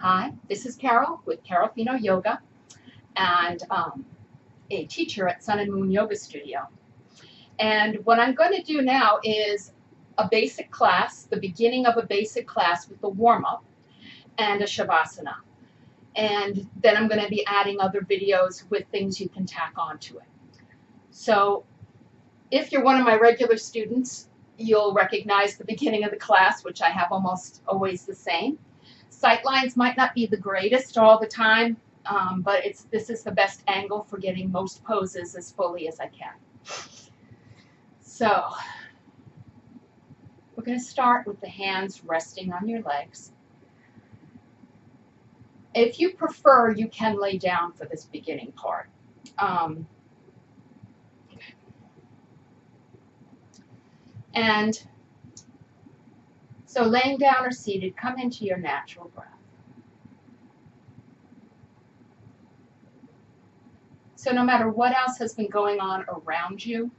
Hi, this is Carol with Confino Yoga and a teacher at Sun and Moon Yoga Studio. And what I'm going to do now is a basic class, the beginning of a basic class with the warm-up and a Shavasana. And then I'm going to be adding other videos with things you can tack onto it. So if you're one of my regular students, you'll recognize the beginning of the class, which I have almost always the same. Sight lines might not be the greatest all the time, but this is the best angle for getting most poses as fully as I can. So we're going to start with the hands resting on your legs. If you prefer, you can lay down for this beginning part. And so laying down or seated, come into your natural breath. So no matter what else has been going on around you,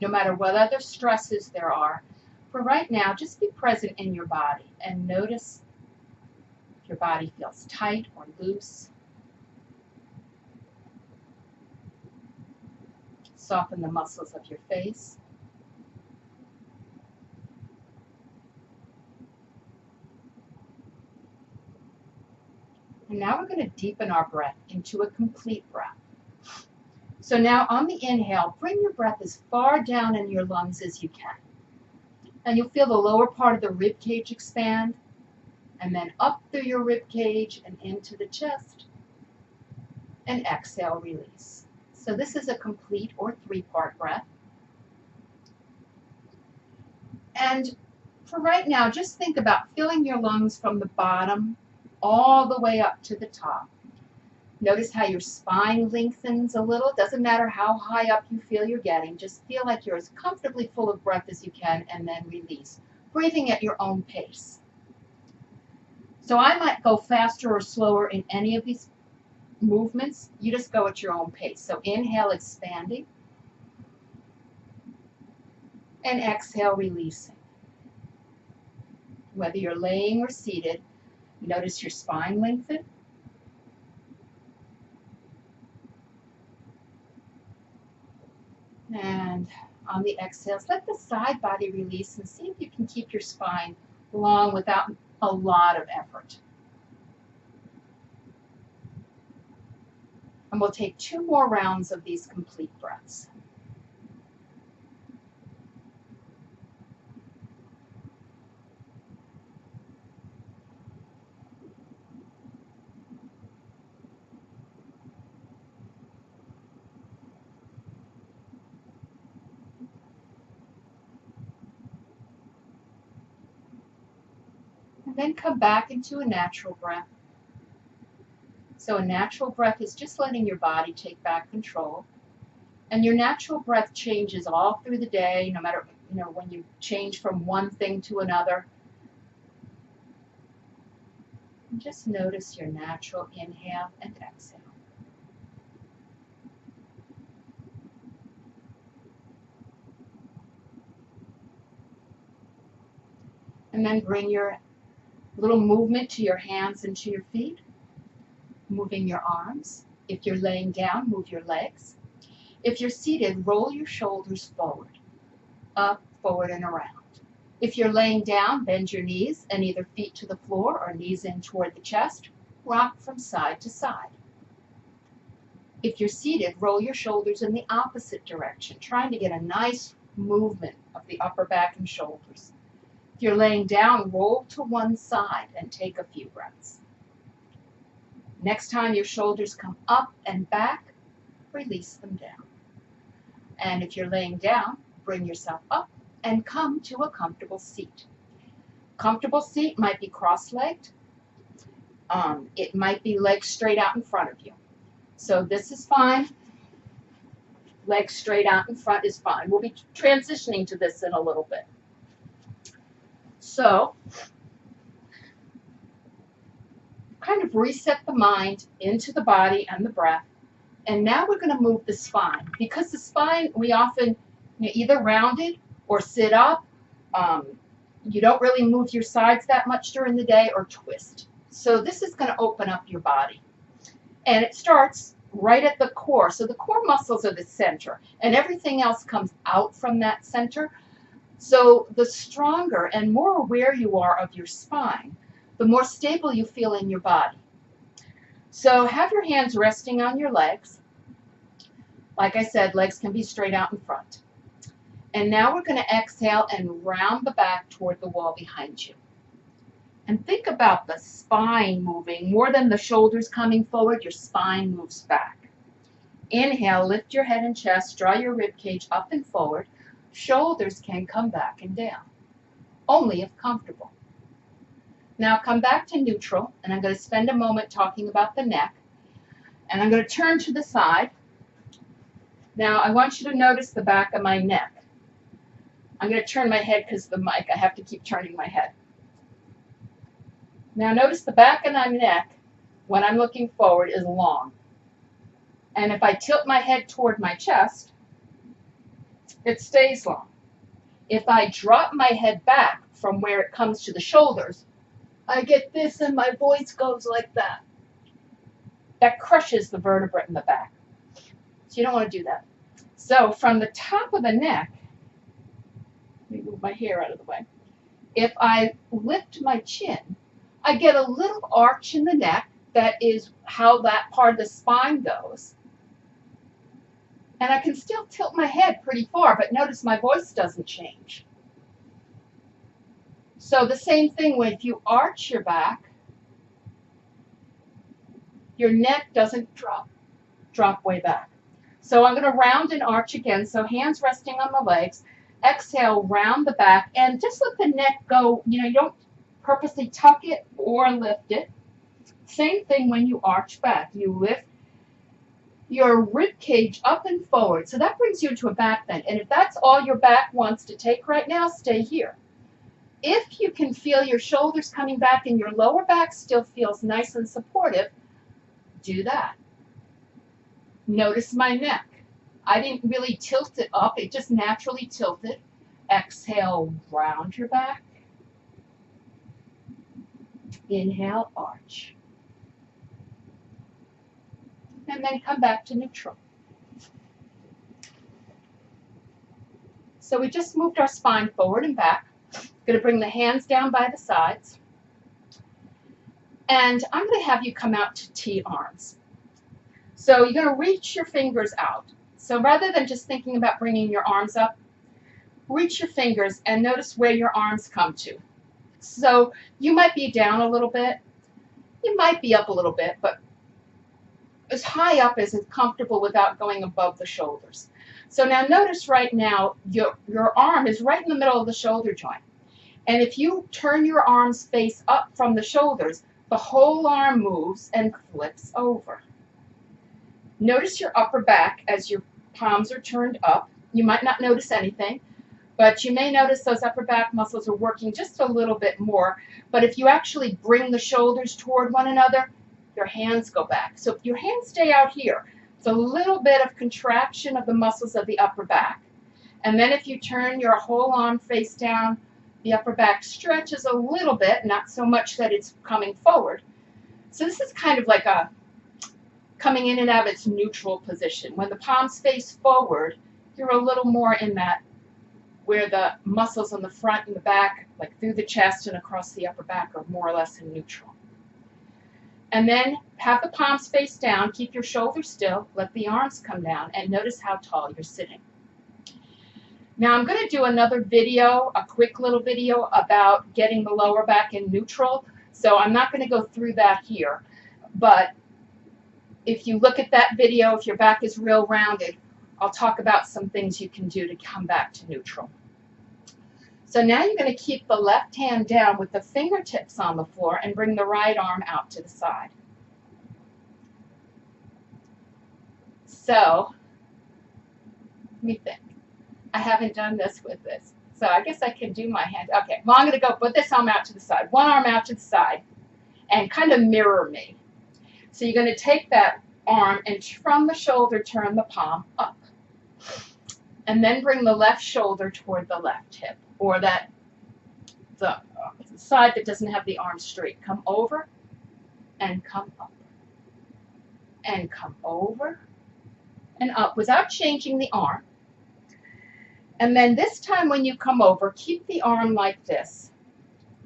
no matter what other stresses there are, for right now, just be present in your body and notice if your body feels tight or loose. Soften the muscles of your face. And now we're going to deepen our breath into a complete breath. So now on the inhale, bring your breath as far down in your lungs as you can. And you'll feel the lower part of the rib cage expand, and then up through your rib cage and into the chest. And exhale, release. So this is a complete or three-part breath. And for right now, just think about filling your lungs from the bottom all the way up to the top. Notice how your spine lengthens a little. It doesn't matter how high up you feel you're getting. Just feel like you're as comfortably full of breath as you can, and then release. Breathing at your own pace. So I might go faster or slower in any of these movements. You just go at your own pace. So inhale, expanding. And exhale, releasing. Whether you're laying or seated, notice your spine lengthen. And on the exhales, let the side body release and see if you can keep your spine long without a lot of effort. And we'll take 2 more rounds of these complete breaths. And then come back into a natural breath. So a natural breath is just letting your body take back control. And your natural breath changes all through the day, no matter, when you change from one thing to another. And just notice your natural inhale and exhale. And then bring your little movement to your hands and to your feet, moving your arms. If you're laying down, move your legs. If you're seated, roll your shoulders forward, up, forward, and around. If you're laying down, bend your knees and either feet to the floor or knees in toward the chest. Rock from side to side. If you're seated, roll your shoulders in the opposite direction, trying to get a nice movement of the upper back and shoulders. If you're laying down, roll to one side and take a few breaths. Next time your shoulders come up and back, release them down. And if you're laying down, bring yourself up and come to a comfortable seat. Comfortable seat might be cross-legged. It might be legs straight out in front of you. So this is fine. Legs straight out in front is fine. We'll be transitioning to this in a little bit. So, kind of reset the mind into the body and the breath. And now we're going to move the spine. Because the spine, we often either round it or sit up. You don't really move your sides that much during the day or twist. So this is going to open up your body. And it starts right at the core. So the core muscles are the center, and everything else comes out from that center. So the stronger and more aware you are of your spine, the more stable you feel in your body. So have your hands resting on your legs. Like I said, legs can be straight out in front. And now we're going to exhale and round the back toward the wall behind you. And think about the spine moving. More than the shoulders coming forward, your spine moves back. Inhale, lift your head and chest, draw your rib cage up and forward. Shoulders can come back and down, only if comfortable. Now come back to neutral, and I'm going to spend a moment talking about the neck. And I'm going to turn to the side. Now I want you to notice the back of my neck. I'm going to turn my head because of the mic. I have to keep turning my head. Now notice the back of my neck, when I'm looking forward, is long. And if I tilt my head toward my chest, it stays long. If I drop my head back from where it comes to the shoulders, I get this and my voice goes like that. That crushes the vertebrae in the back. So you don't want to do that. So from the top of the neck, let me move my hair out of the way. If I lift my chin, I get a little arch in the neck. That is how that part of the spine goes. And I can still tilt my head pretty far, but notice my voice doesn't change. So the same thing when if you arch your back, your neck doesn't drop way back. So I'm going to round and arch again. So hands resting on the legs. Exhale, round the back, and just let the neck go. You don't purposely tuck it or lift it. Same thing when you arch back. You lift your rib cage up and forward. So that brings you into a back bend. And if that's all your back wants to take right now, stay here. If you can feel your shoulders coming back and your lower back still feels nice and supportive, do that. Notice my neck. I didn't really tilt it up. It just naturally tilted. Exhale, round your back. Inhale, arch. And then come back to neutral. So we just moved our spine forward and back. Going to bring the hands down by the sides. And I'm going to have you come out to T arms. So you're going to reach your fingers out. So rather than just thinking about bringing your arms up, reach your fingers and notice where your arms come to. So you might be down a little bit. You might be up a little bit, but as high up as is comfortable without going above the shoulders. So now notice right now your arm is right in the middle of the shoulder joint. And if you turn your arms face up from the shoulders, the whole arm moves and flips over. Notice your upper back as your palms are turned up. You might not notice anything, but you may notice those upper back muscles are working just a little bit more. But if you actually bring the shoulders toward one another, your hands go back. So if your hands stay out here, it's a little bit of contraction of the muscles of the upper back. And then if you turn your whole arm face down, the upper back stretches a little bit, not so much that it's coming forward. So this is kind of like a coming in and out of its neutral position. When the palms face forward, you're a little more in that where the muscles on the front and the back, like through the chest and across the upper back, are more or less in neutral. And then have the palms face down, keep your shoulders still, let the arms come down, and notice how tall you're sitting. Now I'm going to do another video, a quick little video about getting the lower back in neutral. So I'm not going to go through that here. But if you look at that video, if your back is real rounded, I'll talk about some things you can do to come back to neutral. So now you're going to keep the left hand down with the fingertips on the floor and bring the right arm out to the side. So, let me think. I haven't done this with this. So I guess I can do my hand. Okay, well I'm going to go put this arm out to the side. One arm out to the side and kind of mirror me. So you're going to take that arm and from the shoulder turn the palm up. And then bring the left shoulder toward the left hip, or the side that doesn't have the arm straight. Come over and come up. And come over and up without changing the arm. And then this time when you come over, keep the arm like this.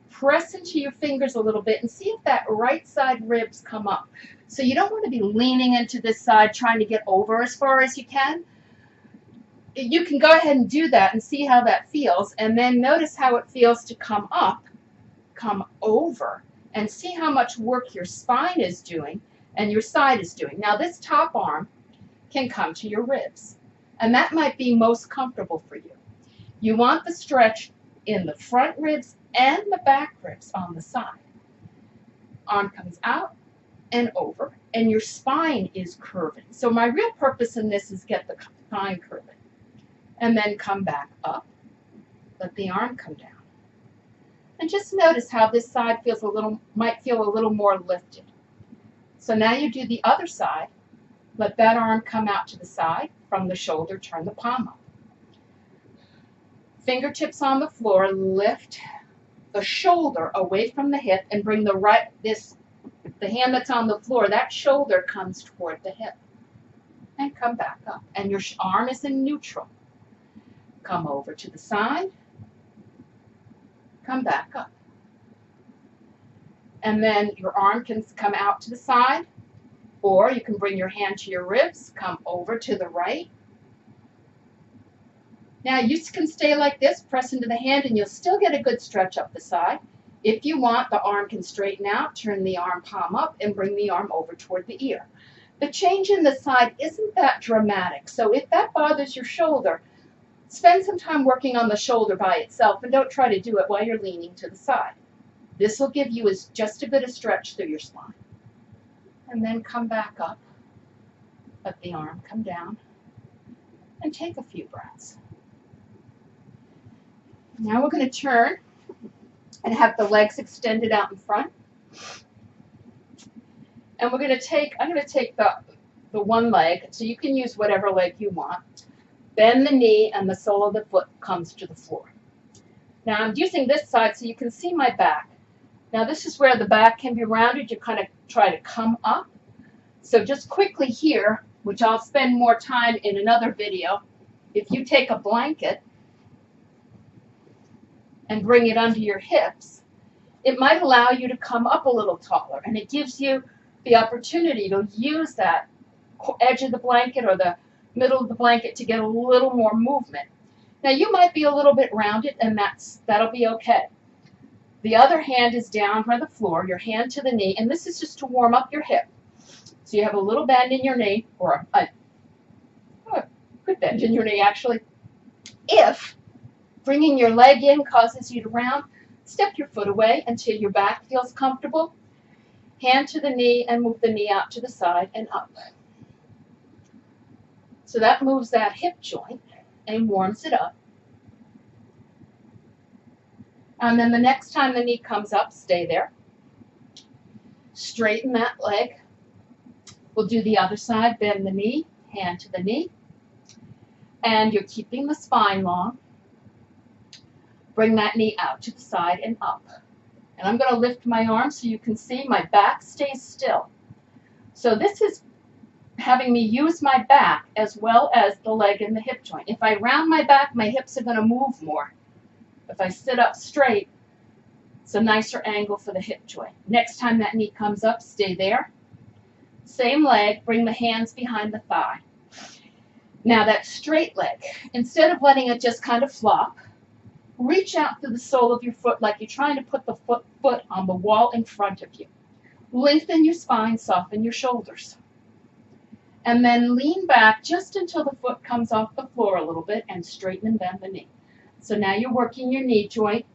Press into your fingers a little bit and see if that right side ribs come up. So you don't want to be leaning into this side trying to get over as far as you can. You can go ahead and do that and see how that feels, and then notice how it feels to come up, come over, and see how much work your spine is doing and your side is doing. Now this top arm can come to your ribs, and that might be most comfortable for you. You want the stretch in the front ribs and the back ribs on the side. Arm comes out and over, and your spine is curving. So my real purpose in this is get the spine curving. And then come back up, let the arm come down. And just notice how this side might feel a little more lifted. So now you do the other side, let that arm come out to the side, from the shoulder, turn the palm up. Fingertips on the floor, lift the shoulder away from the hip and bring the hand that's on the floor, that shoulder comes toward the hip. And come back up. And your arm is in neutral. Come over to the side, come back up. And then your arm can come out to the side, or you can bring your hand to your ribs, come over to the right. Now you can stay like this, press into the hand, and you'll still get a good stretch up the side. If you want, the arm can straighten out, turn the arm palm up, and bring the arm over toward the ear. The change in the side isn't that dramatic, so if that bothers your shoulder, spend some time working on the shoulder by itself, and don't try to do it while you're leaning to the side. This will give you just a bit of stretch through your spine. And then come back up, let the arm come down, and take a few breaths. Now we're going to turn and have the legs extended out in front. And I'm going to take the one leg, so you can use whatever leg you want. Bend the knee and the sole of the foot comes to the floor. Now I'm using this side so you can see my back. Now this is where the back can be rounded. You kind of try to come up. So just quickly here, which I'll spend more time in another video, if you take a blanket and bring it under your hips, it might allow you to come up a little taller, and it gives you the opportunity to use that edge of the blanket or the middle of the blanket to get a little more movement. Now you might be a little bit rounded, and that'll be okay. The other hand is down by the floor, your hand to the knee, and this is just to warm up your hip. So you have a little bend in your knee, or a good bend in your knee actually. If bringing your leg in causes you to round, step your foot away until your back feels comfortable. Hand to the knee and move the knee out to the side and up. So that moves that hip joint and warms it up. And then the next time the knee comes up, stay there. Straighten that leg. We'll do the other side, bend the knee, hand to the knee. And you're keeping the spine long. Bring that knee out to the side and up. And I'm going to lift my arm so you can see my back stays still. So this is having me use my back as well as the leg and the hip joint. If I round my back, my hips are going to move more. If I sit up straight, it's a nicer angle for the hip joint. Next time that knee comes up, stay there. Same leg, bring the hands behind the thigh. Now that straight leg, instead of letting it just kind of flop, reach out through the sole of your foot like you're trying to put the foot on the wall in front of you. Lengthen your spine, soften your shoulders. And then lean back just until the foot comes off the floor a little bit and straighten and bend the knee. So now you're working your knee joint.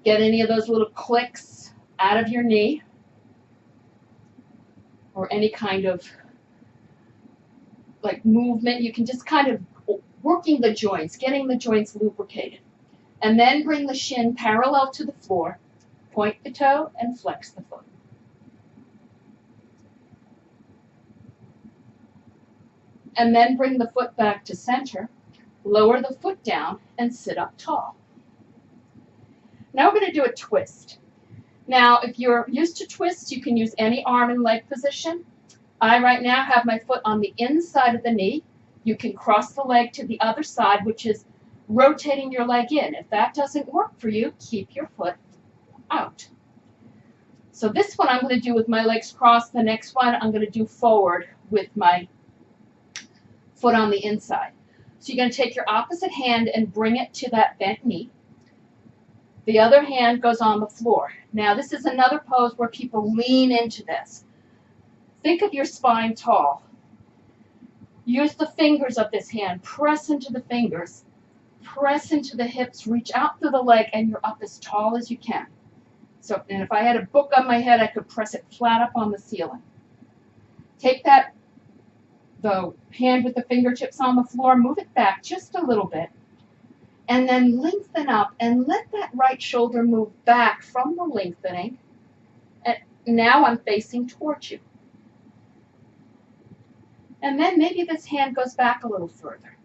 Get any of those little clicks out of your knee or any kind of like movement. You can just kind of working the joints, getting the joints lubricated. And then bring the shin parallel to the floor, point the toe, and flex the foot. And then bring the foot back to center, lower the foot down, and sit up tall. Now we're going to do a twist. Now, if you're used to twists, you can use any arm and leg position. I right now have my foot on the inside of the knee. You can cross the leg to the other side, which is rotating your leg in. If that doesn't work for you, keep your foot out. So this one I'm going to do with my legs crossed. The next one I'm going to do forward with my foot on the inside. So you're going to take your opposite hand and bring it to that bent knee. The other hand goes on the floor. Now this is another pose where people lean into this. Think of your spine tall. Use the fingers of this hand. Press into the fingers. Press into the hips. Reach out through the leg and you're up as tall as you can. So, and if I had a book on my head, I could press it flat up on the ceiling. Take that, the hand with the fingertips on the floor, move it back just a little bit, and then lengthen up and let that right shoulder move back from the lengthening. And now I'm facing towards you. And then maybe this hand goes back a little further.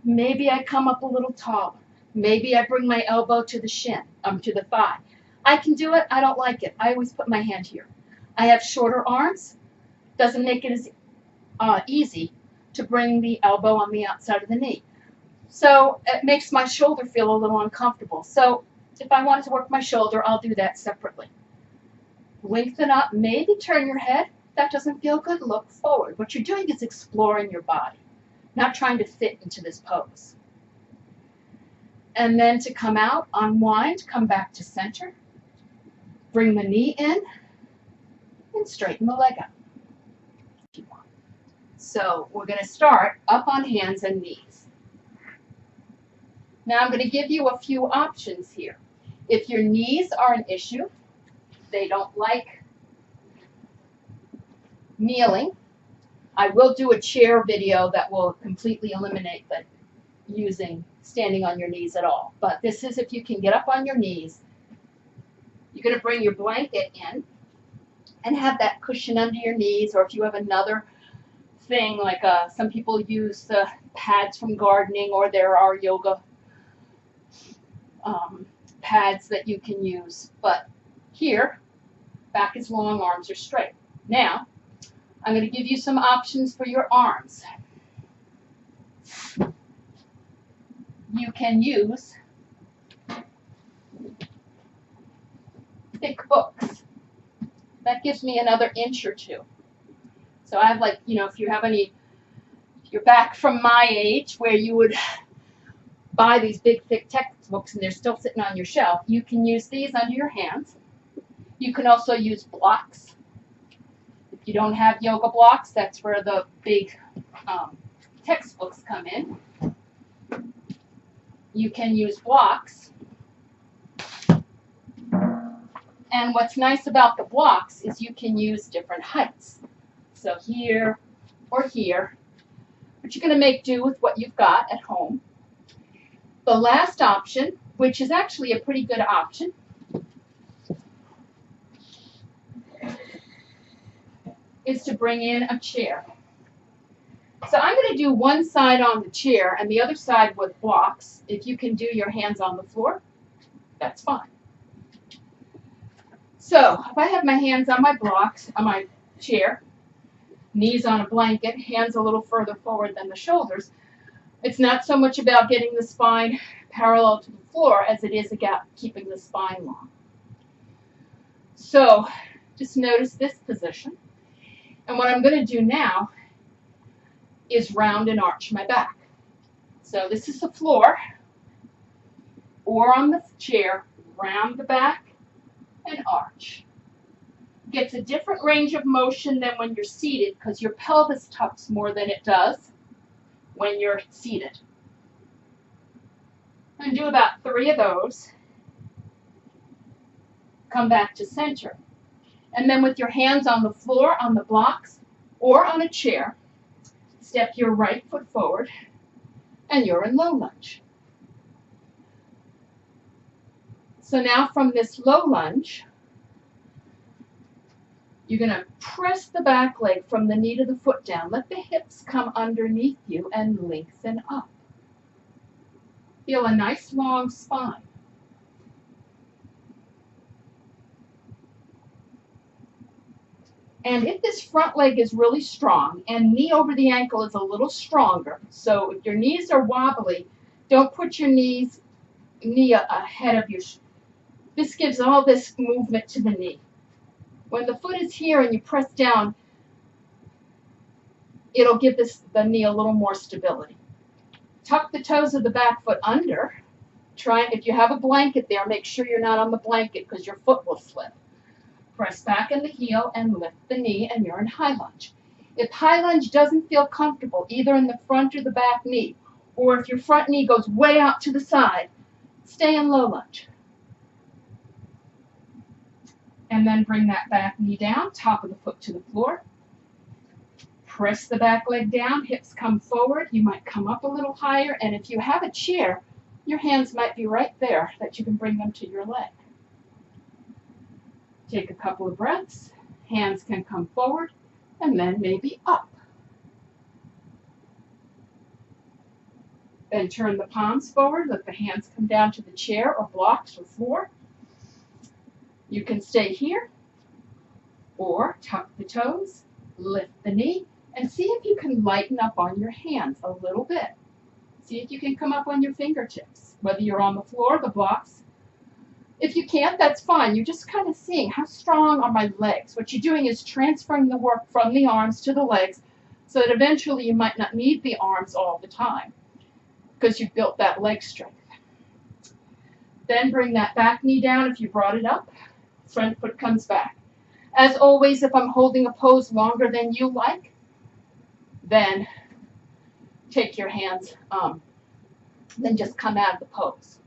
Maybe I come up a little taller. Maybe I bring my elbow to the shin, to the thigh. I can do it. I don't like it. I always put my hand here. I have shorter arms. Doesn't make it as easy to bring the elbow on the outside of the knee. So it makes my shoulder feel a little uncomfortable. So if I wanted to work my shoulder, I'll do that separately. Lengthen up. Maybe turn your head. If that doesn't feel good, look forward. What you're doing is exploring your body, not trying to fit into this pose. And then to come out, unwind, come back to center. Bring the knee in and straighten the leg out. So we're going to start up on hands and knees. Now I'm going to give you a few options here. If your knees are an issue, they don't like kneeling, I will do a chair video that will completely eliminate the using standing on your knees at all. But this is if you can get up on your knees. You're going to bring your blanket in and have that cushion under your knees, or if you have another thing, like some people use the pads from gardening, or there are yoga pads that you can use. But here, back is long, arms are straight. Now, I'm going to give you some options for your arms. You can use thick books. That gives me another inch or two. So I have, like, you know, if you have any, if you're back from my age where you would buy these big thick textbooks and they're still sitting on your shelf, you can use these under your hands. You can also use blocks. If you don't have yoga blocks, that's where the big textbooks come in. You can use blocks. And what's nice about the blocks is you can use different heights. So here or here, but you're going to make do with what you've got at home. The last option, which is actually a pretty good option, is to bring in a chair. So I'm going to do one side on the chair and the other side with blocks. If you can do your hands on the floor, that's fine. So if I have my hands on my blocks, on my chair, knees on a blanket, hands a little further forward than the shoulders, it's not so much about getting the spine parallel to the floor as it is about keeping the spine long. So just notice this position. And what I'm going to do now is round and arch my back. So this is the floor, or on the chair, round the back and arch. Gets a different range of motion than when you're seated because your pelvis tucks more than it does when you're seated. And do about 3 of those. Come back to center. And then with your hands on the floor, on the blocks, or on a chair, step your right foot forward, and you're in low lunge. So now from this low lunge, you're going to press the back leg from the knee to the foot down. Let the hips come underneath you and lengthen up. Feel a nice long spine. And if this front leg is really strong and knee over the ankle is a little stronger, so if your knees are wobbly, don't put your knee ahead of your. This gives all this movement to the knee. When the foot is here and you press down, it'll give the knee a little more stability. Tuck the toes of the back foot under. If you have a blanket there, make sure you're not on the blanket because your foot will slip. Press back in the heel and lift the knee, and you're in high lunge. If high lunge doesn't feel comfortable, either in the front or the back knee, or if your front knee goes way out to the side, stay in low lunge. And then bring that back knee down, top of the foot to the floor. Press the back leg down, hips come forward. You might come up a little higher, and if you have a chair, your hands might be right there that you can bring them to your leg. Take a couple of breaths. Hands can come forward, and then maybe up. Then turn the palms forward. Let the hands come down to the chair or blocks or floor. You can stay here, or tuck the toes, lift the knee, and see if you can lighten up on your hands a little bit. See if you can come up on your fingertips, whether you're on the floor, the blocks. If you can't, that's fine. You're just kind of seeing how strong are my legs. What you're doing is transferring the work from the arms to the legs so that eventually you might not need the arms all the time because you've built that leg strength. Then bring that back knee down if you brought it up. Front foot comes back. As always, if I'm holding a pose longer than you like, then take your hands, then just come out of the pose.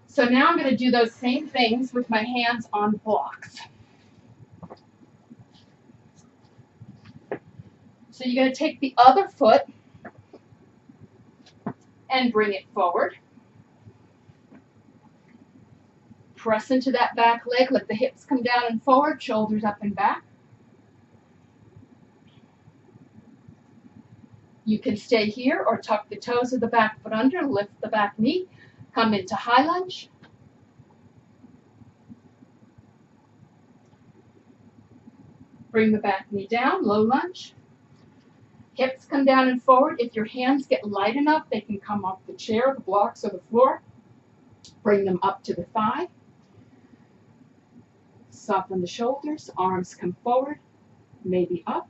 So now I'm going to do those same things with my hands on blocks. So you're going to take the other foot and bring it forward. Press into that back leg, let the hips come down and forward, shoulders up and back. You can stay here or tuck the toes of the back foot under, lift the back knee, come into high lunge. Bring the back knee down, low lunge. Hips come down and forward. If your hands get light enough, they can come off the chair, the blocks, or the floor. Bring them up to the thigh. Soften the shoulders, arms come forward, maybe up.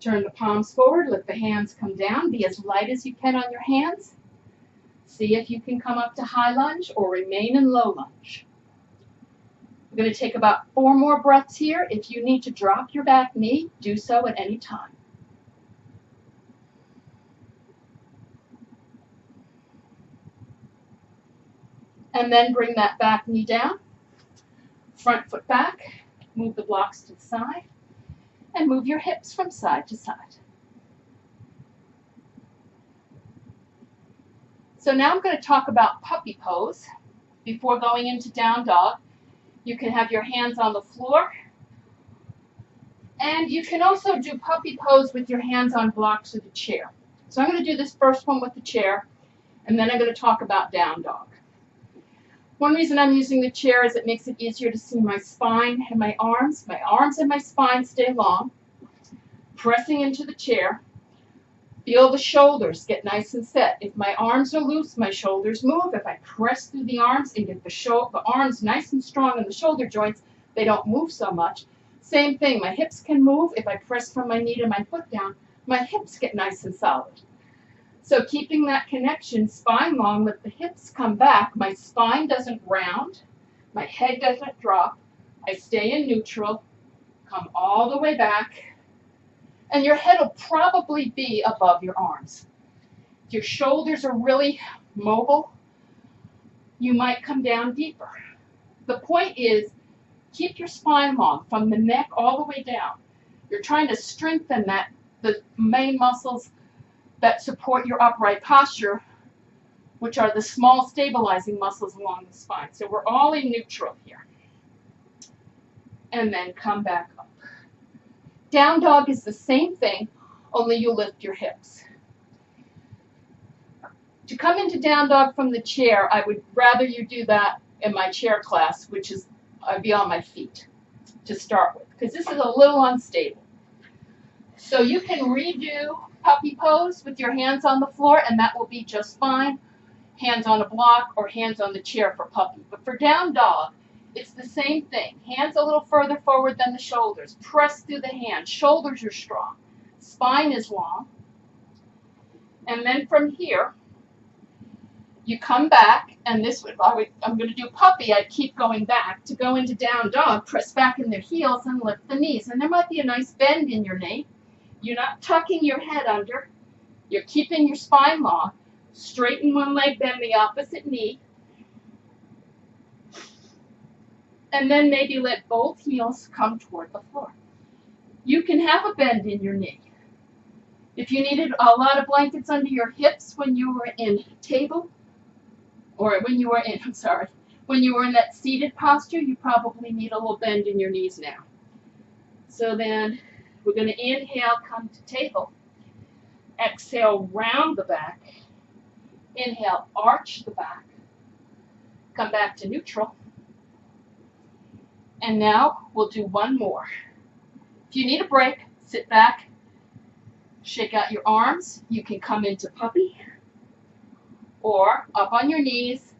Turn the palms forward, let the hands come down. Be as light as you can on your hands. See if you can come up to high lunge or remain in low lunge. We're going to take about 4 more breaths here. If you need to drop your back knee, do so at any time. And then bring that back knee down. Front foot back. Move the blocks to the side. And move your hips from side to side. So now I'm going to talk about puppy pose. Before going into down dog, you can have your hands on the floor. And you can also do puppy pose with your hands on blocks of the chair. So I'm going to do this first one with the chair, and then I'm going to talk about down dog. One reason I'm using the chair is it makes it easier to see my spine and my arms. My arms and my spine stay long. Pressing into the chair. Feel the shoulders get nice and set. If my arms are loose, my shoulders move. If I press through the arms and get the arms nice and strong in the shoulder joints, they don't move so much. Same thing, my hips can move. If I press from my knee to my foot down, my hips get nice and solid. So keeping that connection, spine long, let the hips come back. My spine doesn't round. My head doesn't drop. I stay in neutral, come all the way back, and your head will probably be above your arms. If your shoulders are really mobile, you might come down deeper. The point is, keep your spine long from the neck all the way down. You're trying to strengthen the main muscles that support your upright posture, which are the small stabilizing muscles along the spine. So we're all in neutral here. And then come back up. Down dog is the same thing, only you lift your hips. To come into down dog from the chair, I would rather you do that in my chair class, which is I'd be on my feet. to start with, because this is a little unstable. So you can redo puppy pose with your hands on the floor, and that will be just fine. Hands on a block or hands on the chair for puppy. But for down dog, it's the same thing. Hands a little further forward than the shoulders. Press through the hands. Shoulders are strong. Spine is long. And then from here, you come back, and this would, I'm going to do puppy. I'd keep going back. To go into down dog, press back in their heels and lift the knees. And there might be a nice bend in your knee. You're not tucking your head under. You're keeping your spine long. Straighten one leg, bend the opposite knee. And then maybe let both heels come toward the floor. You can have a bend in your knee. If you needed a lot of blankets under your hips when you were in table, or when you were in, when you were in that seated posture, you probably need a little bend in your knees now. So then we're going to inhale, come to table. Exhale, round the back. Inhale, arch the back. Come back to neutral. And now we'll do one more. If you need a break, sit back, shake out your arms. You can come into puppy or up on your knees,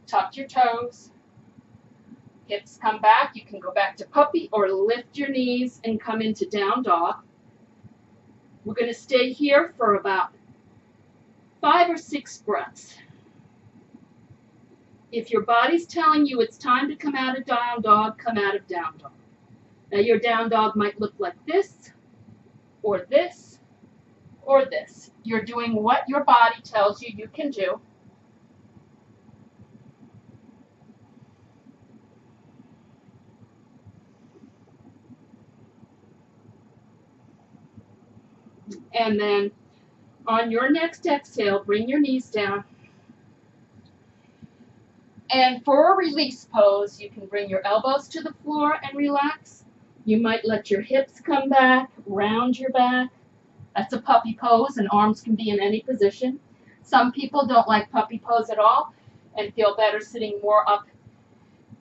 tuck your toes, hips come back. You can go back to puppy or lift your knees and come into down dog. We're going to stay here for about 5 or 6 breaths. If your body's telling you it's time to come out of down dog, come out of down dog. Now your down dog might look like this, or this, or this. You're doing what your body tells you you can do. And then on your next exhale, bring your knees down. And for a release pose, you can bring your elbows to the floor and relax. You might let your hips come back, round your back. That's a puppy pose, and arms can be in any position. Some people don't like puppy pose at all and feel better sitting more up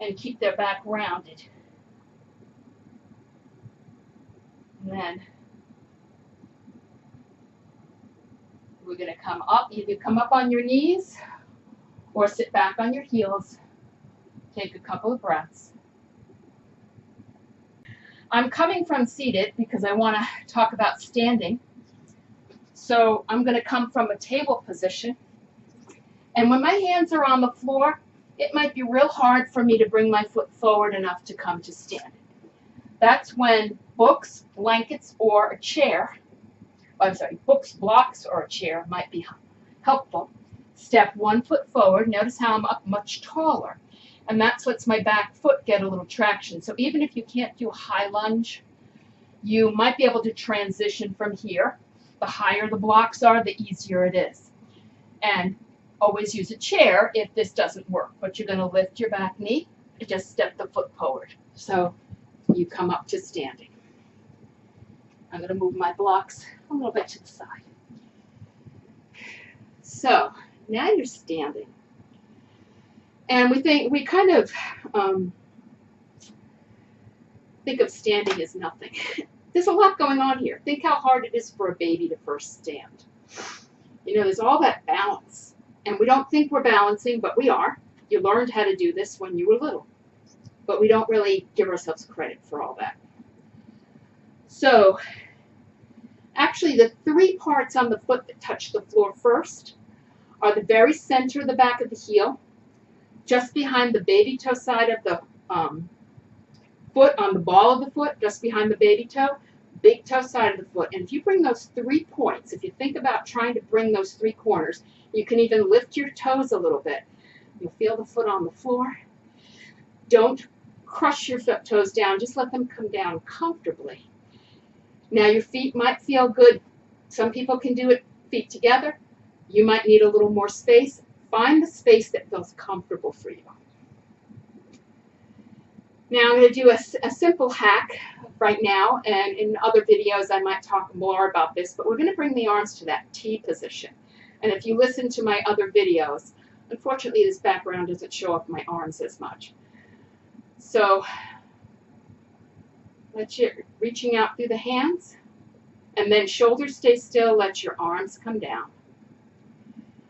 and keep their back rounded. And then we're going to come up. Either come up on your knees or sit back on your heels. Take a couple of breaths. I'm coming from seated because I want to talk about standing. So I'm going to come from a table position. And when my hands are on the floor, it might be real hard for me to bring my foot forward enough to come to standing. That's when books, blankets, or a chair, books, blocks, or a chair might be helpful. Step 1 foot forward. Notice how I'm up much taller. And that's lets my back foot get a little traction. So even if you can't do a high lunge, you might be able to transition from here. The higher the blocks are, the easier it is. And always use a chair if this doesn't work. But you're going to lift your back knee and just step the foot forward. So you come up to standing. I'm going to move my blocks a little bit to the side. So now you're standing. And we kind of think of standing as nothing. There's a lot going on here. Think how hard it is for a baby to first stand. You know, there's all that balance. And we don't think we're balancing, but we are. You learned how to do this when you were little. But we don't really give ourselves credit for all that. So, actually, the 3 parts on the foot that touch the floor first are the very center of the back of the heel, just behind the baby toe side of the foot, on the ball of the foot, just behind the baby toe, big toe side of the foot. And if you bring those 3 points, if you think about trying to bring those 3 corners, you can even lift your toes a little bit. You'll feel the foot on the floor. Don't crush your foot toes down. Just let them come down comfortably. Now your feet might feel good. Some people can do it feet together. You might need a little more space. Find the space that feels comfortable for you. Now I'm going to do a simple hack right now, and in other videos I might talk more about this, but we're going to bring the arms to that T position. And if you listen to my other videos, unfortunately this background doesn't show up my arms as much. So Reaching out through the hands. And then shoulders stay still, let your arms come down.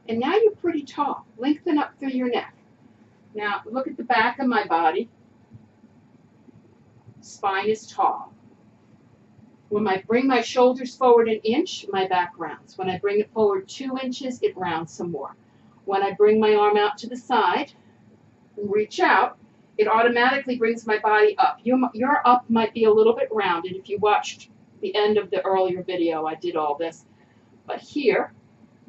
And now you're pretty tall. Lengthen up through your neck. Now look at the back of my body. Spine is tall. When I bring my shoulders forward an inch, my back rounds. When I bring it forward 2 inches, it rounds some more. When I bring my arm out to the side and reach out, it automatically brings my body up. Your up might be a little bit rounded. If you watched the end of the earlier video, I did all this. But here,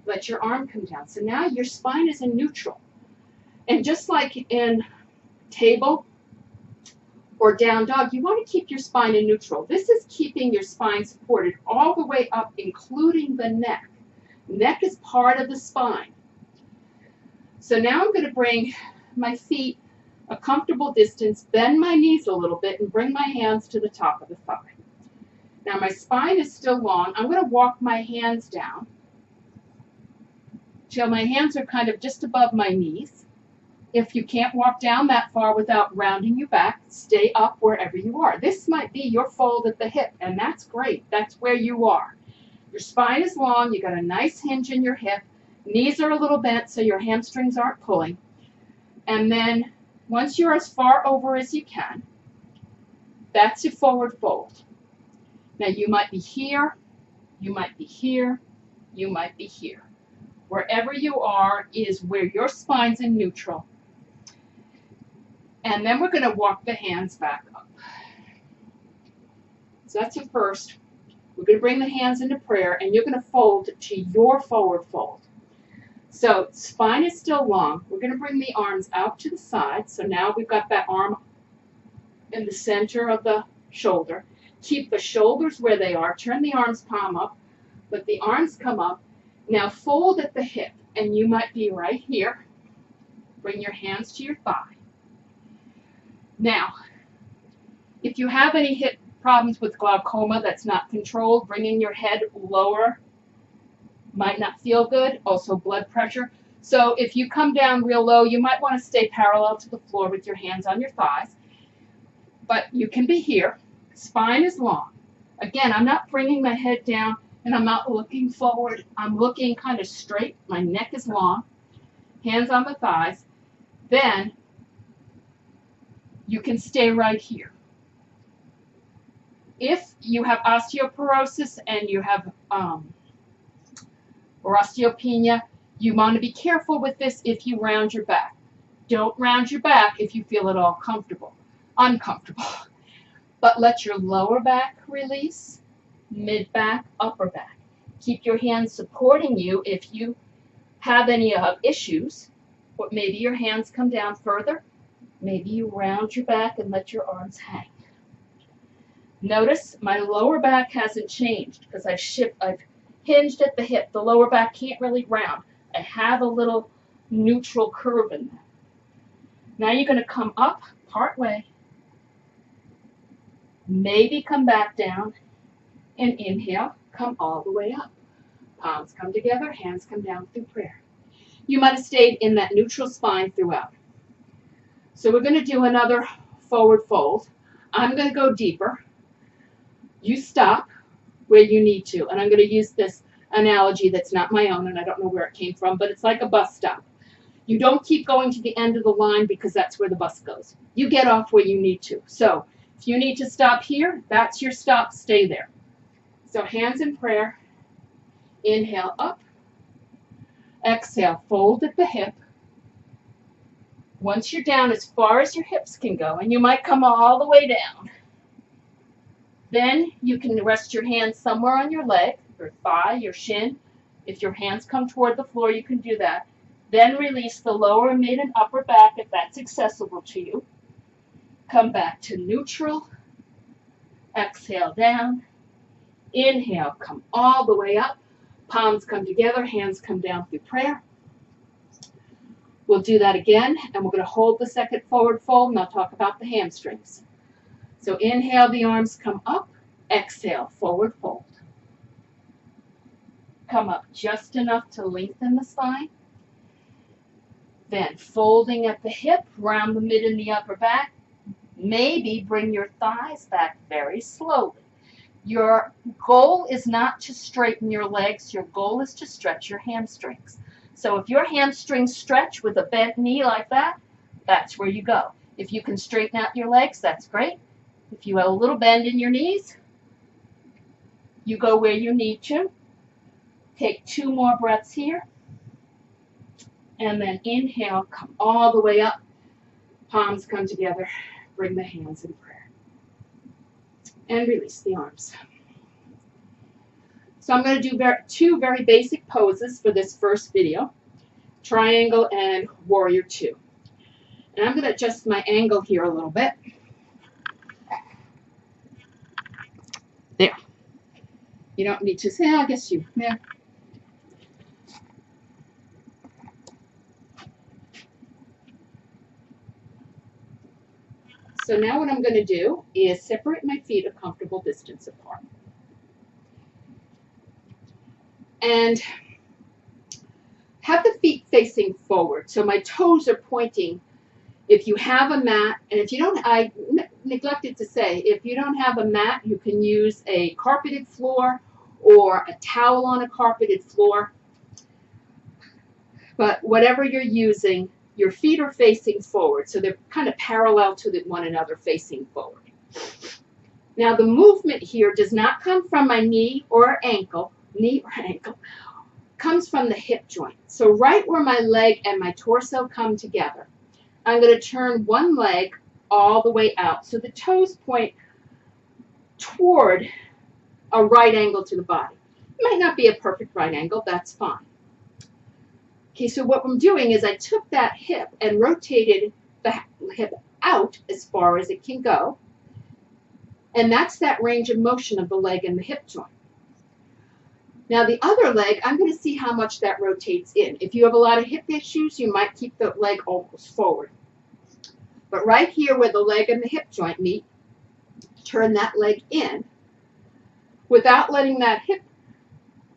let your arm come down. So now your spine is in neutral. And just like in table or down dog, you want to keep your spine in neutral. This is keeping your spine supported all the way up, including the neck. Neck is part of the spine. So now I'm going to bring my feet a comfortable distance, bend my knees a little bit, and bring my hands to the top of the thigh. Now my spine is still long. I'm going to walk my hands down till my hands are kind of just above my knees. If you can't walk down that far without rounding your back, stay up wherever you are. This might be your fold at the hip, and that's great. That's where you are. Your spine is long. You got a nice hinge in your hip. Knees are a little bent so your hamstrings aren't pulling. And then once you're as far over as you can, that's your forward fold. Now you might be here, you might be here, you might be here. Wherever you are is where your spine's in neutral. And then we're going to walk the hands back up. So that's your first. We're going to bring the hands into prayer, and you're going to fold to your forward fold. So spine is still long. We're going to bring the arms out to the side. So now we've got that arm in the center of the shoulder. Keep the shoulders where they are. Turn the arms palm up. Let the arms come up. Now fold at the hip, and you might be right here. Bring your hands to your thigh. Now, if you have any hip problems with glaucoma that's not controlled, bringing your head lower might not feel good. Also blood pressure. So if you come down real low, you might want to stay parallel to the floor with your hands on your thighs. But you can be here. Spine is long. Again, I'm not bringing my head down and I'm not looking forward. I'm looking kind of straight. My neck is long. Hands on the thighs. Then you can stay right here. If you have osteoporosis and you have or osteopenia, you want to be careful with this if you round your back. Don't round your back if you feel at all uncomfortable. But let your lower back release, mid back, upper back. Keep your hands supporting you if you have any issues. Or maybe your hands come down further. Maybe you round your back and let your arms hang. Notice my lower back hasn't changed because I've hinged at the hip. The lower back can't really round. I have a little neutral curve in there. Now you're going to come up part way. Maybe come back down and inhale, come all the way up. Palms come together, hands come down through prayer. You might have stayed in that neutral spine throughout. So we're going to do another forward fold. I'm going to go deeper. You stop where you need to. And I'm going to use this analogy that's not my own, and I don't know where it came from, but it's like a bus stop. You don't keep going to the end of the line because that's where the bus goes. You get off where you need to. So if you need to stop here, that's your stop. Stay there. So hands in prayer. Inhale up. Exhale, fold at the hip. Once you're down as far as your hips can go, and you might come all the way down, then you can rest your hands somewhere on your leg, your thigh, your shin. If your hands come toward the floor, you can do that. Then release the lower, mid, and upper back if that's accessible to you. Come back to neutral. Exhale down. Inhale, come all the way up. Palms come together, hands come down through prayer. We'll do that again, and we're going to hold the second forward fold, and I'll talk about the hamstrings. So inhale, the arms come up. Exhale, forward fold. Come up just enough to lengthen the spine. Then folding at the hip, round the mid and the upper back. Maybe bring your thighs back very slowly. Your goal is not to straighten your legs. Your goal is to stretch your hamstrings. So if your hamstrings stretch with a bent knee like that, that's where you go. If you can straighten out your legs, that's great. If you have a little bend in your knees, you go where you need to. Take 2 more breaths here. And then inhale, come all the way up. Palms come together. Bring the hands in prayer. And release the arms. So I'm going to do 2 very basic poses for this first video. Triangle and warrior 2. And I'm going to adjust my angle here a little bit. There. You don't need to say, I guess you, yeah. So now what I'm going to do is separate my feet a comfortable distance apart. And have the feet facing forward. So my toes are pointing. If you have a mat, and if you don't, I neglected to say, if you don't have a mat, you can use a carpeted floor or a towel on a carpeted floor. But whatever you're using, your feet are facing forward, so they're kind of parallel to one another, facing forward. Now the movement here does not come from my knee or ankle, comes from the hip joint. So right where my leg and my torso come together, I'm going to turn one leg all the way out. So the toes point toward a right angle to the body. It might not be a perfect right angle, that's fine. Okay, so what I'm doing is I took that hip and rotated the hip out as far as it can go. And that's that range of motion of the leg and the hip joint. Now the other leg, I'm going to see how much that rotates in. If you have a lot of hip issues, you might keep the leg almost forward. But right here where the leg and the hip joint meet, turn that leg in without letting that hip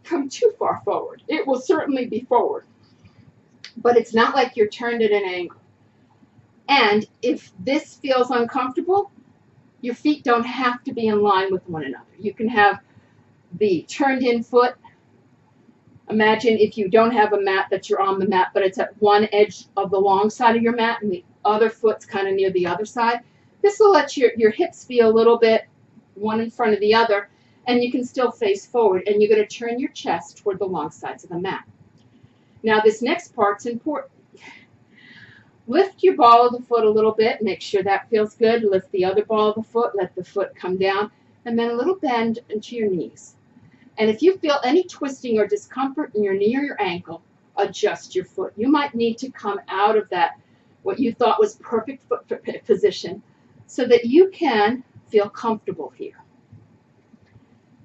come too far forward. It will certainly be forward, but it's not like you're turned at an angle. And if this feels uncomfortable, your feet don't have to be in line with one another. You can have the turned in foot. Imagine if you don't have a mat that you're on the mat, but it's at one edge of the long side of your mat and the other foot's kind of near the other side. This will let your hips be a little bit one in front of the other, and you can still face forward, and you're going to turn your chest toward the long sides of the mat. Now this next part's important. Lift your ball of the foot a little bit, make sure that feels good. Lift the other ball of the foot, let the foot come down, and then a little bend into your knees. And if you feel any twisting or discomfort in your knee or your ankle, adjust your foot. You might need to come out of that, what you thought was perfect foot position, so that you can feel comfortable here.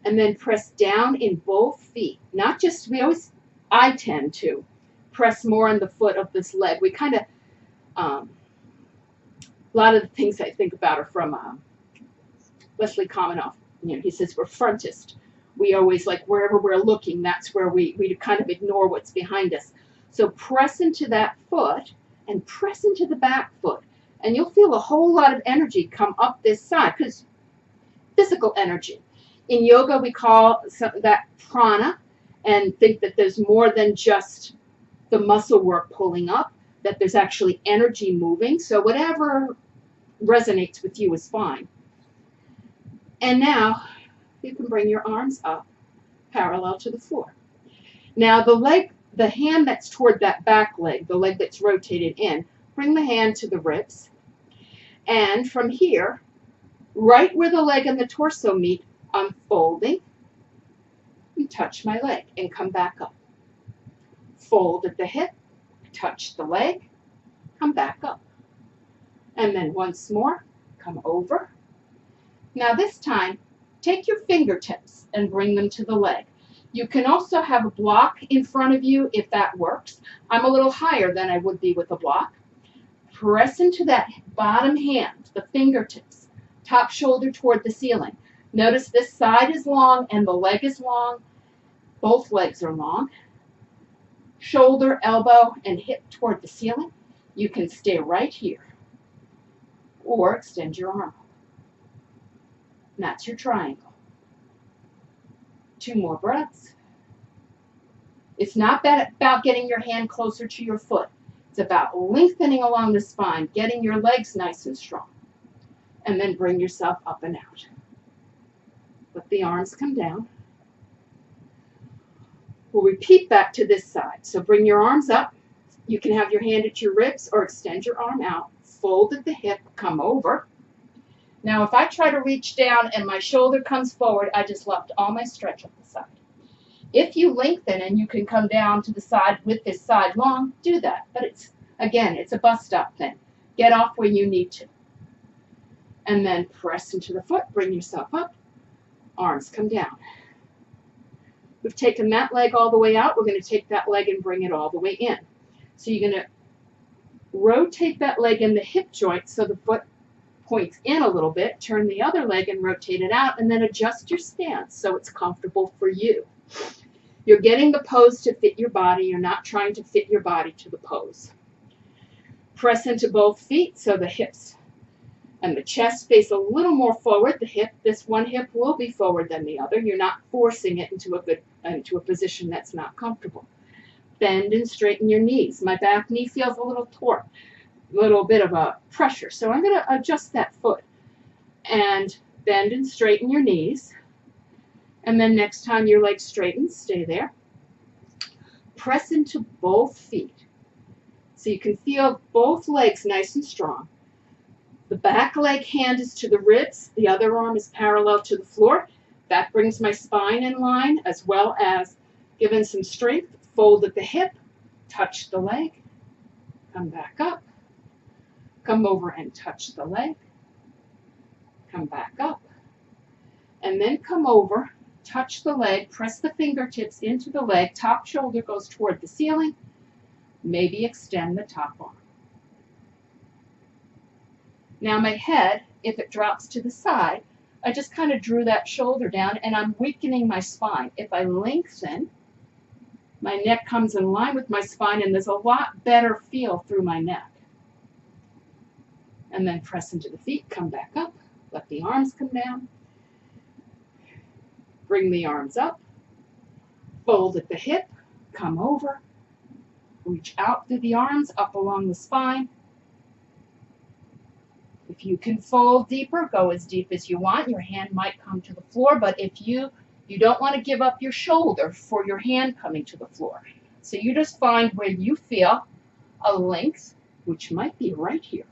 And then press down in both feet. Not just, I tend to press more on the foot of this leg. We kind of, a lot of the things I think about are from Leslie Kaminoff. You know, he says we're frontist. We always, like, wherever we're looking, that's where we kind of ignore what's behind us. So press into that foot and press into the back foot. And you'll feel a whole lot of energy come up this side, because physical energy. In yoga, we call that prana, and think that there's more than just the muscle work pulling up, that there's actually energy moving. So whatever resonates with you is fine. And now you can bring your arms up parallel to the floor. Now the hand that's toward that back leg, the leg that's rotated in, bring the hand to the ribs. And from here, right where the leg and the torso meet, I'm folding and touch my leg and come back up. Fold at the hip, touch the leg, come back up. And then once more, come over. Now this time, take your fingertips and bring them to the leg. You can also have a block in front of you if that works. I'm a little higher than I would be with a block. Press into that bottom hand, the fingertips, top shoulder toward the ceiling. Notice this side is long and the leg is long. Both legs are long. Shoulder, elbow, and hip toward the ceiling. You can stay right here. or extend your arm. And that's your triangle. 2 more breaths. It's not about getting your hand closer to your foot. It's about lengthening along the spine, getting your legs nice and strong. And then bring yourself up and out. Let the arms come down. We'll repeat back to this side. So bring your arms up. You can have your hand at your ribs or extend your arm out. Fold at the hip, come over. Now if I try to reach down and my shoulder comes forward, I just left all my stretch up the side. If you lengthen and you can come down to the side with this side long, do that. But it's a bus stop thing. Get off when you need to. And then press into the foot, bring yourself up, arms come down. We've taken that leg all the way out. We're going to take that leg and bring it all the way in. So you're going to rotate that leg in the hip joint so the foot points in a little bit. Turn the other leg and rotate it out, and then adjust your stance so it's comfortable for you. You're getting the pose to fit your body. You're not trying to fit your body to the pose. Press into both feet so the hips and the chest face a little more forward. This one hip will be forward than the other. You're not forcing it into a position that's not comfortable. Bend and straighten your knees. My back knee feels a little taut, a little bit of a pressure. So I'm going to adjust that foot and bend and straighten your knees. And then next time your legs straighten, stay there. Press into both feet so you can feel both legs nice and strong. The back leg hand is to the ribs. The other arm is parallel to the floor. That brings my spine in line, as well as giving some strength. Fold at the hip, touch the leg, come back up, come over and touch the leg, come back up, and then come over, touch the leg, press the fingertips into the leg, top shoulder goes toward the ceiling, maybe extend the top arm. Now my head, if it drops to the side, I just kind of drew that shoulder down and I'm weakening my spine. If I lengthen, my neck comes in line with my spine and there's a lot better feel through my neck. And then press into the feet, come back up, let the arms come down. Bring the arms up, fold at the hip, come over, reach out through the arms, up along the spine. If you can fold deeper, go as deep as you want. Your hand might come to the floor, but if you don't want to give up your shoulder for your hand coming to the floor. So you just find where you feel a length, which might be right here.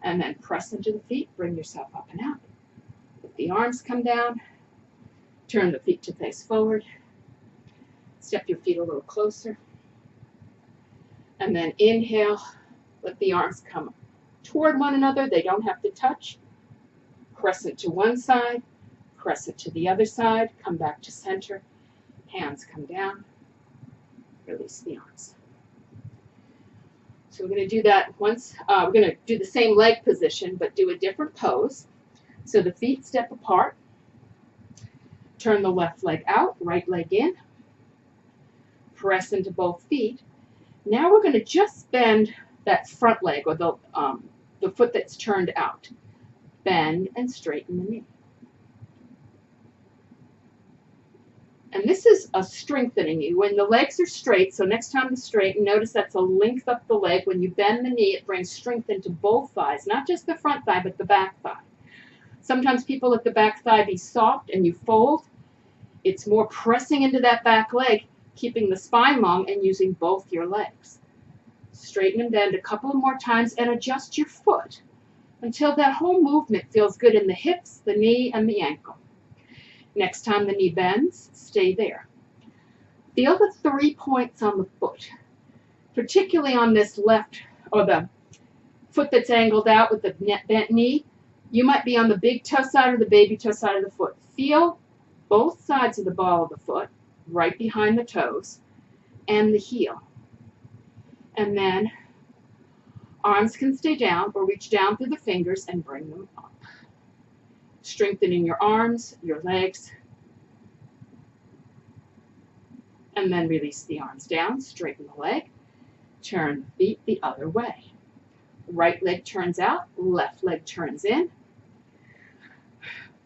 And then press into the feet, bring yourself up and out. Let the arms come down, turn the feet to face forward, step your feet a little closer, and then inhale, let the arms come toward one another. They don't have to touch. Crescent to one side, crescent to the other side, come back to center, hands come down, release the arms. So we're going to do that once. We're going to do the same leg position, but do a different pose. So the feet step apart, turn the left leg out, right leg in, press into both feet. Now we're going to just bend that front leg, or the foot that's turned out. Bend and straighten the knee. And this is a strengthening knee. When the legs are straight, so next time to straighten, notice that's a length up the leg. When you bend the knee, it brings strength into both thighs, not just the front thigh, but the back thigh. Sometimes people let the back thigh be soft and you fold. It's more pressing into that back leg, keeping the spine long and using both your legs. Straighten and bend a couple more times and adjust your foot until that whole movement feels good in the hips, the knee, and the ankle. Next time the knee bends, stay there. Feel the 3 points on the foot, particularly on this left, or the foot that's angled out with the bent knee. You might be on the big toe side or the baby toe side of the foot. Feel both sides of the ball of the foot, right behind the toes, and the heel. And then arms can stay down or reach down through the fingers and bring them up. Strengthening your arms, your legs. And then release the arms down, straighten the leg, turn the feet the other way. Right leg turns out, left leg turns in.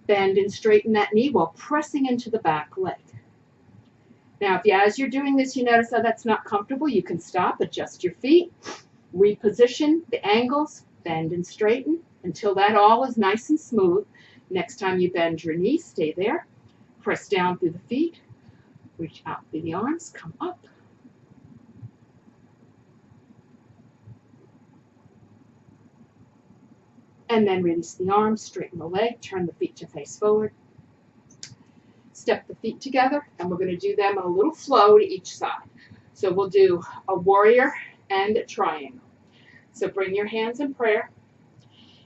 Bend and straighten that knee while pressing into the back leg. Now, as you're doing this, you notice how that's not comfortable, you can stop, adjust your feet, reposition the angles, bend and straighten until that all is nice and smooth. Next time you bend your knee, stay there. Press down through the feet, reach out through the arms, come up. And then release the arms, straighten the leg, turn the feet to face forward. Step the feet together, and we're going to do them in a little flow to each side. So we'll do a warrior and a triangle. So bring your hands in prayer.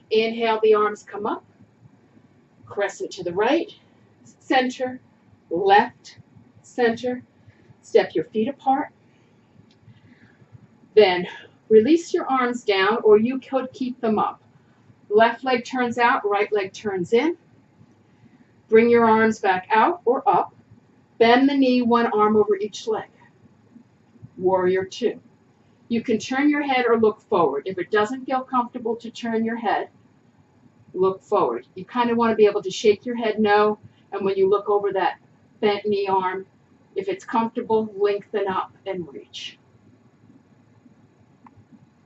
Inhale, the arms come up. Crescent to the right, center, left, center. Step your feet apart. Then release your arms down, or you could keep them up. Left leg turns out, right leg turns in. Bring your arms back out or up. Bend the knee, one arm over each leg. Warrior two. You can turn your head or look forward. If it doesn't feel comfortable to turn your head, look forward. You kind of want to be able to shake your head no, and when you look over that bent knee arm, if it's comfortable, lengthen up and reach.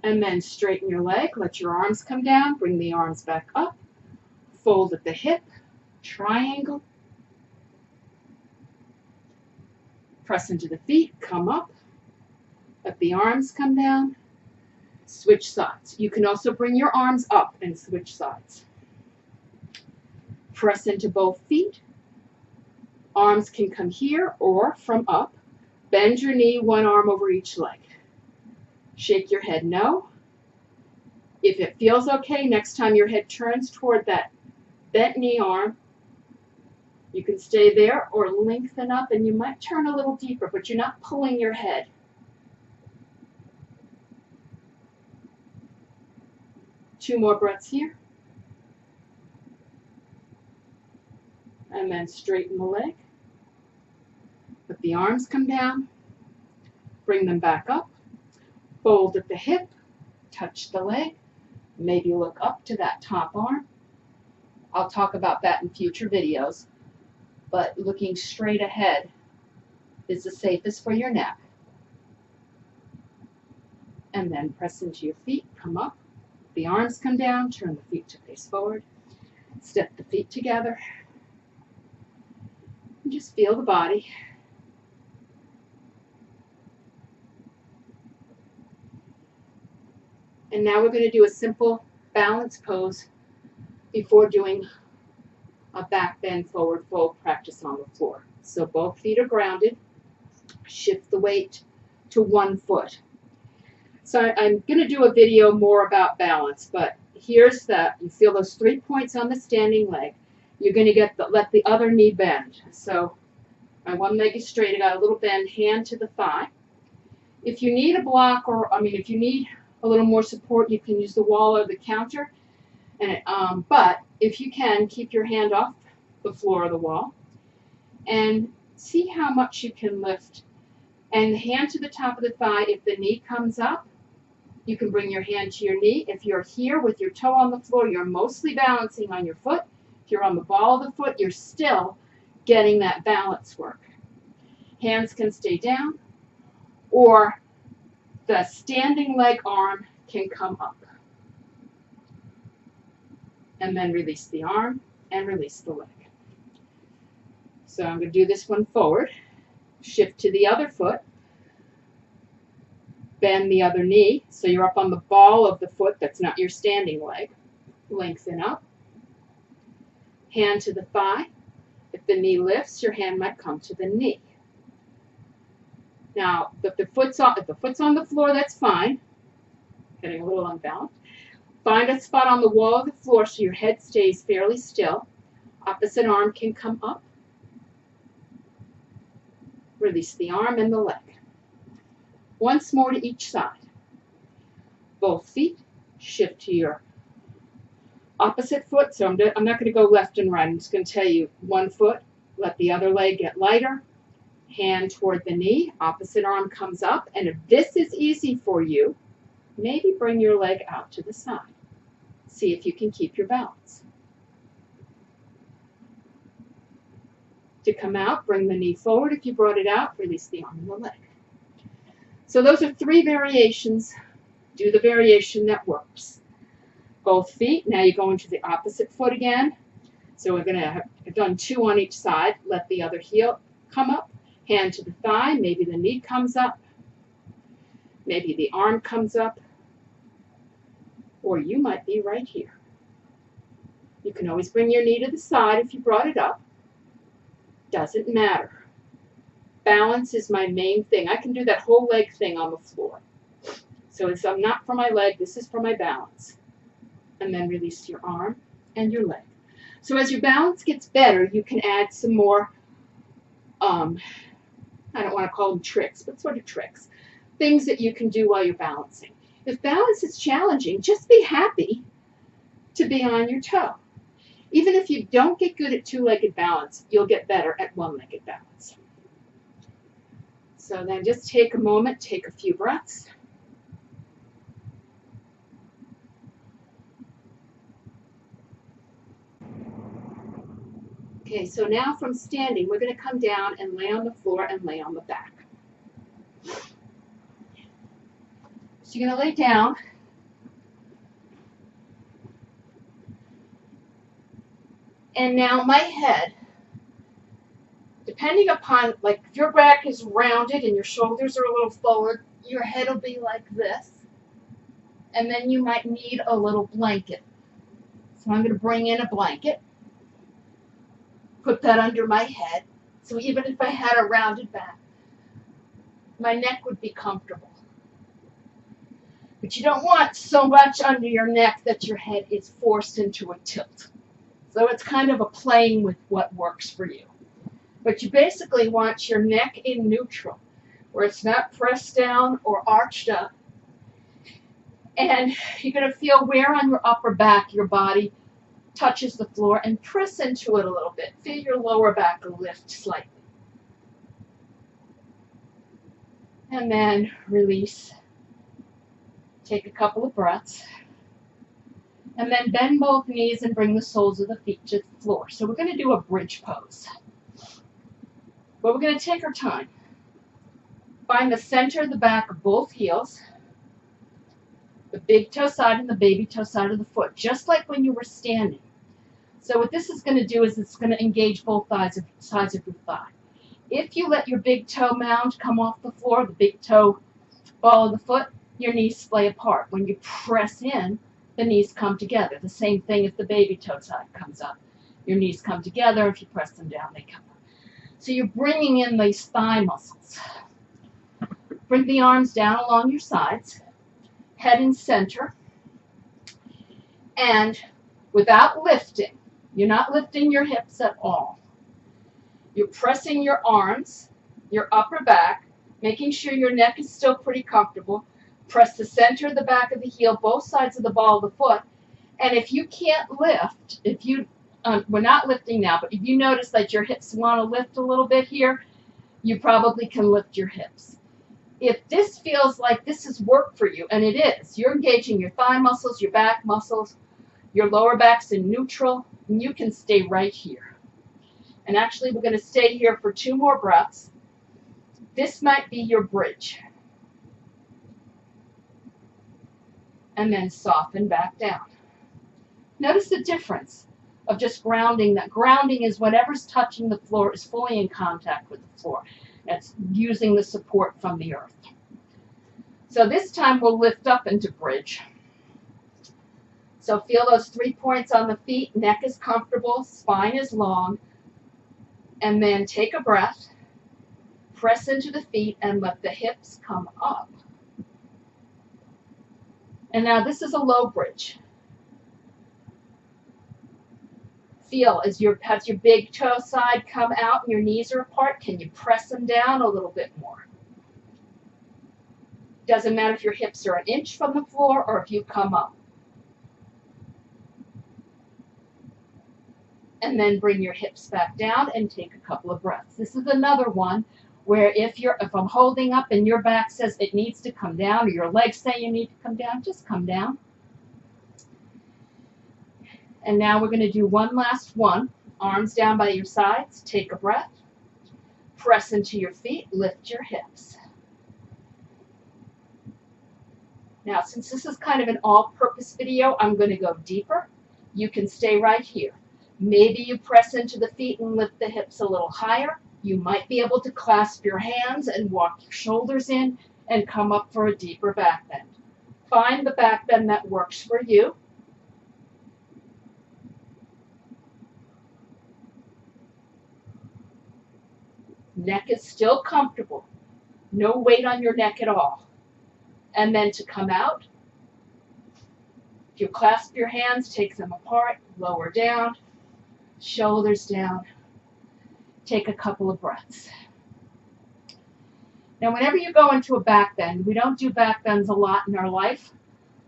And then straighten your leg, let your arms come down, bring the arms back up, fold at the hip, triangle, press into the feet, come up, let the arms come down, switch sides. You can also bring your arms up and switch sides. Press into both feet, arms can come here or from up, bend your knee, one arm over each leg. Shake your head no. If it feels okay, next time your head turns toward that bent knee arm, you can stay there or lengthen up, and you might turn a little deeper, but you're not pulling your head. Two more breaths here. And then straighten the leg. Let the arms come down. Bring them back up. Fold at the hip, touch the leg, maybe look up to that top arm. I'll talk about that in future videos, but looking straight ahead is the safest for your neck. And then press into your feet, come up, the arms come down, turn the feet to face forward, step the feet together, and just feel the body. And now we're going to do a simple balance pose before doing a back bend forward fold practice on the floor. So both feet are grounded. Shift the weight to one foot. So I'm going to do a video more about balance, but here's that. You feel those 3 points on the standing leg. You're going to let the other knee bend. So my one leg is straight. I got a little bend, hand to the thigh. If you need a block, if you need a little more support, you can use the wall or the counter. But if you can, keep your hand off the floor or the wall. And see how much you can lift. And hand to the top of the thigh. If the knee comes up, you can bring your hand to your knee. If you're here with your toe on the floor, you're mostly balancing on your foot. If you're on the ball of the foot, you're still getting that balance work. Hands can stay down, or the standing leg arm can come up. And then release the arm and release the leg. So I'm going to do this one forward. Shift to the other foot. Bend the other knee. So you're up on the ball of the foot. That's not your standing leg. Lengthen up. Hand to the thigh. If the knee lifts, your hand might come to the knee. Now, if the foot's on the floor, that's fine. Getting a little unbalanced. Find a spot on the wall of the floor so your head stays fairly still. Opposite arm can come up. Release the arm and the leg. Once more to each side. Both feet. Shift to your opposite foot. So I'm not going to go left and right. I'm just going to tell you one foot. Let the other leg get lighter. Hand toward the knee. Opposite arm comes up. And if this is easy for you, maybe bring your leg out to the side. See if you can keep your balance. To come out, bring the knee forward. If you brought it out, release the arm and the leg. So those are 3 variations. Do the variation that works. Both feet. Now you go into the opposite foot again. So we're going to have done 2 on each side. Let the other heel come up. Hand to the thigh. Maybe the knee comes up. Maybe the arm comes up. Or you might be right here. You can always bring your knee to the side if you brought it up. Doesn't matter. Balance is my main thing. I can do that whole leg thing on the floor. So it's not for my leg, this is for my balance. And then release your arm and your leg. So as your balance gets better, you can add some more, I don't want to call them tricks, but sort of tricks. Things that you can do while you're balancing. If balance is challenging, just be happy to be on your toe. Even if you don't get good at 2-legged balance, you'll get better at 1-legged balance. So then just take a moment, take a few breaths. Okay, so now from standing, we're going to come down and lay on the floor and lay on the back. So you're going to lay down. And now my head, depending upon, like if your back is rounded and your shoulders are a little forward, your head will be like this. And then you might need a little blanket. So I'm going to bring in a blanket, put that under my head. So even if I had a rounded back, my neck would be comfortable. But you don't want so much under your neck that your head is forced into a tilt. So it's kind of a playing with what works for you. But you basically want your neck in neutral, where it's not pressed down or arched up. And you're going to feel where on your upper back your body touches the floor and press into it a little bit. Feel your lower back lift slightly. And then release. Take a couple of breaths. And then bend both knees and bring the soles of the feet to the floor. So we're going to do a bridge pose. But we're going to take our time. Find the center of the back of both heels. The big toe side and the baby toe side of the foot, just like when you were standing. So what this is going to do is it's going to engage both sides of your thigh. If you let your big toe mound come off the floor, the big toe ball of the foot, your knees splay apart. When you press in, the knees come together. The same thing if the baby toe side comes up. Your knees come together. If you press them down, they come up. So you're bringing in these thigh muscles. Bring the arms down along your sides, head in center, and without lifting, you're not lifting your hips at all. You're pressing your arms, your upper back, making sure your neck is still pretty comfortable. Press the center of the back of the heel, both sides of the ball of the foot. And if you can't lift, we're not lifting now, but if you notice that your hips want to lift a little bit here, you probably can lift your hips. If this feels like this is work for you, and it is, you're engaging your thigh muscles, your back muscles, your lower back's in neutral, and you can stay right here. And actually, we're going to stay here for 2 more breaths. This might be your bridge. And then soften back down. Notice the difference of just grounding. That grounding is whatever's touching the floor is fully in contact with the floor. That's using the support from the earth. So this time we'll lift up into bridge. So feel those 3 points on the feet. Neck is comfortable, spine is long. And then take a breath. Press into the feet and let the hips come up. And now this is a low bridge. Feel as has your big toe side come out and your knees are apart, can you press them down a little bit more? Doesn't matter if your hips are an inch from the floor or if you come up. And then bring your hips back down and take a couple of breaths. This is another one where if I'm holding up and your back says it needs to come down, or your legs say you need to come down, just come down. And now we're going to do one last one. Arms down by your sides. Take a breath. Press into your feet. Lift your hips. Now, since this is kind of an all-purpose video, I'm going to go deeper. You can stay right here. Maybe you press into the feet and lift the hips a little higher. You might be able to clasp your hands and walk your shoulders in and come up for a deeper back bend. Find the back bend that works for you. Neck is still comfortable. No weight on your neck at all. And then to come out, if you clasp your hands, take them apart, lower down, shoulders down. Take a couple of breaths. Now, whenever you go into a back bend, we don't do back bends a lot in our life.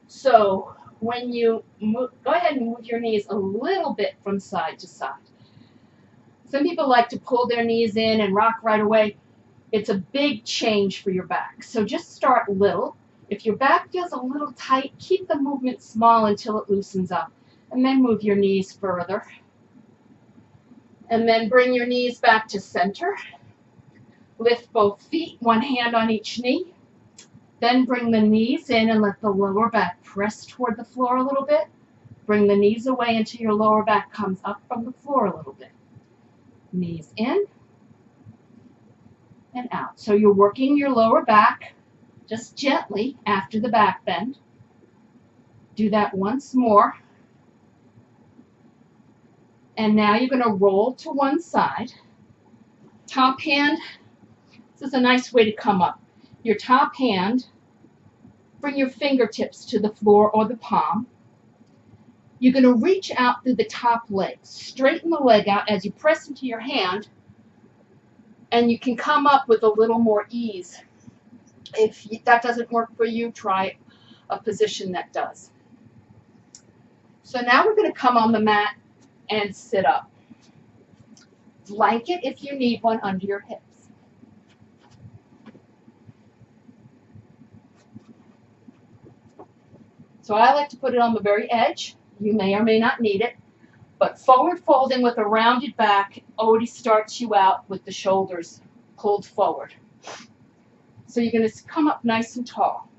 So when you move, go ahead and move your knees a little bit from side to side. Some people like to pull their knees in and rock right away. It's a big change for your back. So just start little. If your back feels a little tight, keep the movement small until it loosens up. And then move your knees further. And then bring your knees back to center. Lift both feet, one hand on each knee. Then bring the knees in and let the lower back press toward the floor a little bit. Bring the knees away until your lower back comes up from the floor a little bit. Knees in and out. So you're working your lower back just gently after the back bend. Do that once more. And now you're going to roll to one side. Top hand, this is a nice way to come up. Your top hand, bring your fingertips to the floor or the palm. You're going to reach out through the top leg. Straighten the leg out as you press into your hand, and you can come up with a little more ease. If that doesn't work for you, try a position that does. So now we're going to come on the mat and sit up. Blanket if you need one under your hips. So I like to put it on the very edge. You may or may not need it. But forward folding with a rounded back already starts you out with the shoulders pulled forward. So you're going to come up nice and tall.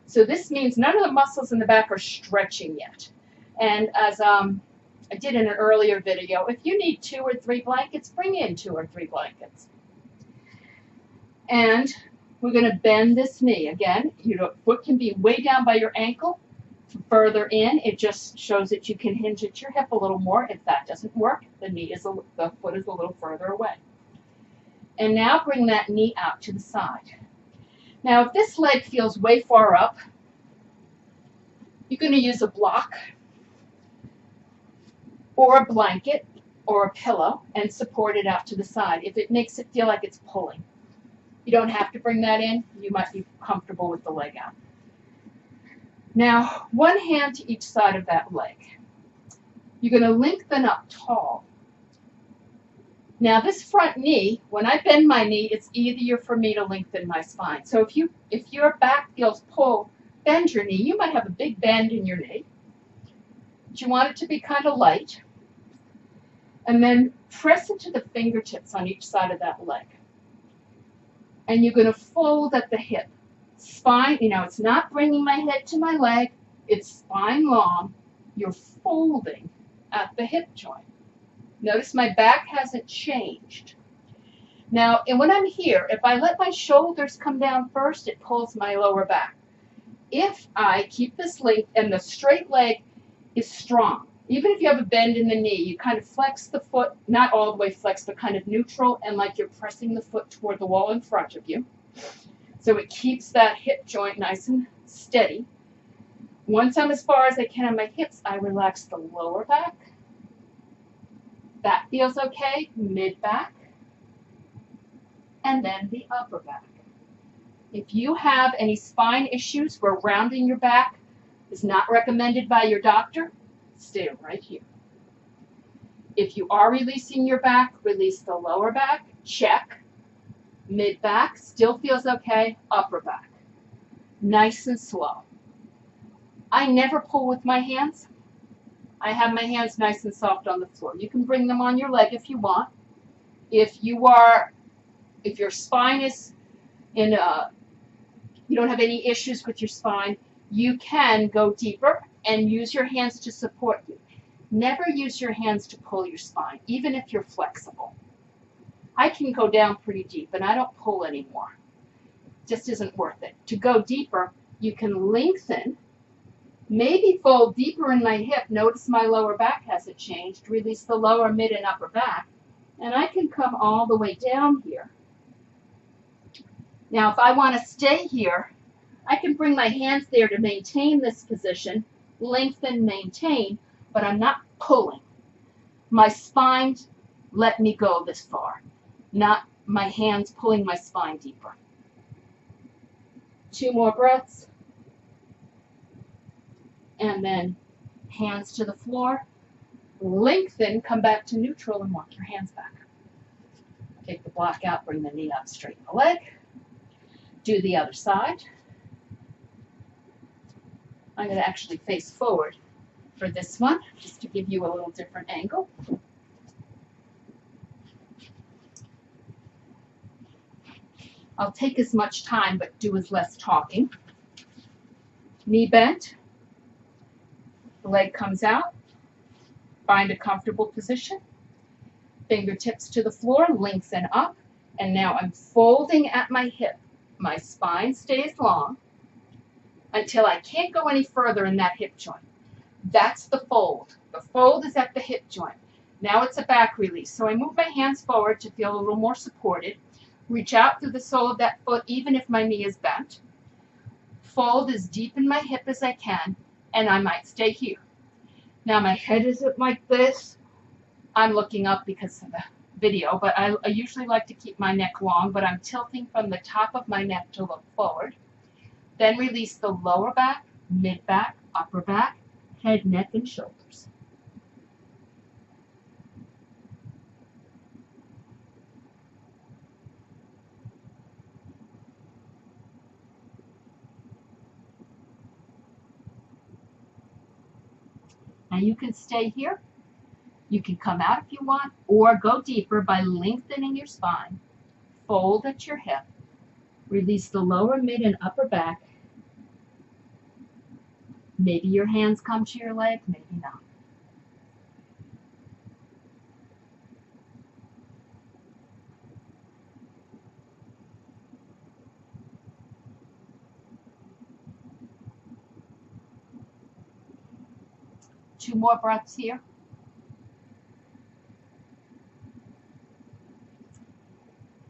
So this means none of the muscles in the back are stretching yet. And as I did in an earlier video, if you need 2 or 3 blankets, bring in 2 or 3 blankets. And we're going to bend this knee. Again, your foot can be way down by your ankle. Further in, it just shows that you can hinge at your hip a little more. If that doesn't work, the foot is a little further away. And now bring that knee out to the side. Now, if this leg feels way far up, you're going to use a block or a blanket or a pillow and support it out to the side if it makes it feel like it's pulling. You don't have to bring that in. You might be comfortable with the leg out. Now, one hand to each side of that leg. You're going to lengthen up tall. Now, this front knee, when I bend my knee, it's easier for me to lengthen my spine. So if your back feels pull, bend your knee. You might have a big bend in your knee, but you want it to be kind of light. And then press into the fingertips on each side of that leg. And you're going to fold at the hip. Spine, it's not bringing my head to my leg. It's spine long. You're folding at the hip joint. Notice my back hasn't changed. Now, and when I'm here, if I let my shoulders come down first, it pulls my lower back. If I keep this length and the straight leg is strong, even if you have a bend in the knee, you kind of flex the foot, not all the way flexed, but kind of neutral, and like you're pressing the foot toward the wall in front of you. So it keeps that hip joint nice and steady. Once I'm as far as I can on my hips, I relax the lower back. That feels okay. Mid back. And then the upper back. If you have any spine issues where rounding your back is not recommended by your doctor, stay right here. If you are releasing your back, release the lower back. Check. mid-back, still feels okay, upper back. Nice and slow. I never pull with my hands. I have my hands nice and soft on the floor. You can bring them on your leg if you want. If your spine is in you don't have any issues with your spine, you can go deeper and use your hands to support you. Never use your hands to pull your spine, even if you're flexible. I can go down pretty deep and I don't pull anymore. It just isn't worth it. To go deeper, you can lengthen, maybe fold deeper in my hip. Notice my lower back hasn't changed. Release the lower, mid, and upper back. And I can come all the way down here. Now, if I want to stay here, I can bring my hands there to maintain this position, lengthen, maintain, but I'm not pulling. My spine let me go this far, not my hands pulling my spine deeper. 2 more breaths. And then hands to the floor. Lengthen, come back to neutral and walk your hands back. Take the block out, bring the knee up, straighten the leg. Do the other side. I'm going to actually face forward for this one, just to give you a little different angle. I'll take as much time, but do as less talking. Knee bent. The leg comes out. Find a comfortable position. Fingertips to the floor, lengthen up. And now I'm folding at my hip. My spine stays long until I can't go any further in that hip joint. That's the fold. The fold is at the hip joint. Now it's a back release. So I move my hands forward to feel a little more supported. Reach out through the sole of that foot, even if my knee is bent. Fold as deep in my hip as I can, and I might stay here. Now my head isn't like this. I'm looking up because of the video, but I usually like to keep my neck long, but I'm tilting from the top of my neck to look forward. Then release the lower back, mid back, upper back, head, neck, and shoulders. Now you can stay here. You can come out if you want, or go deeper by lengthening your spine. Fold at your hip. Release the lower, mid, and upper back. Maybe your hands come to your leg, maybe not. Two more breaths here.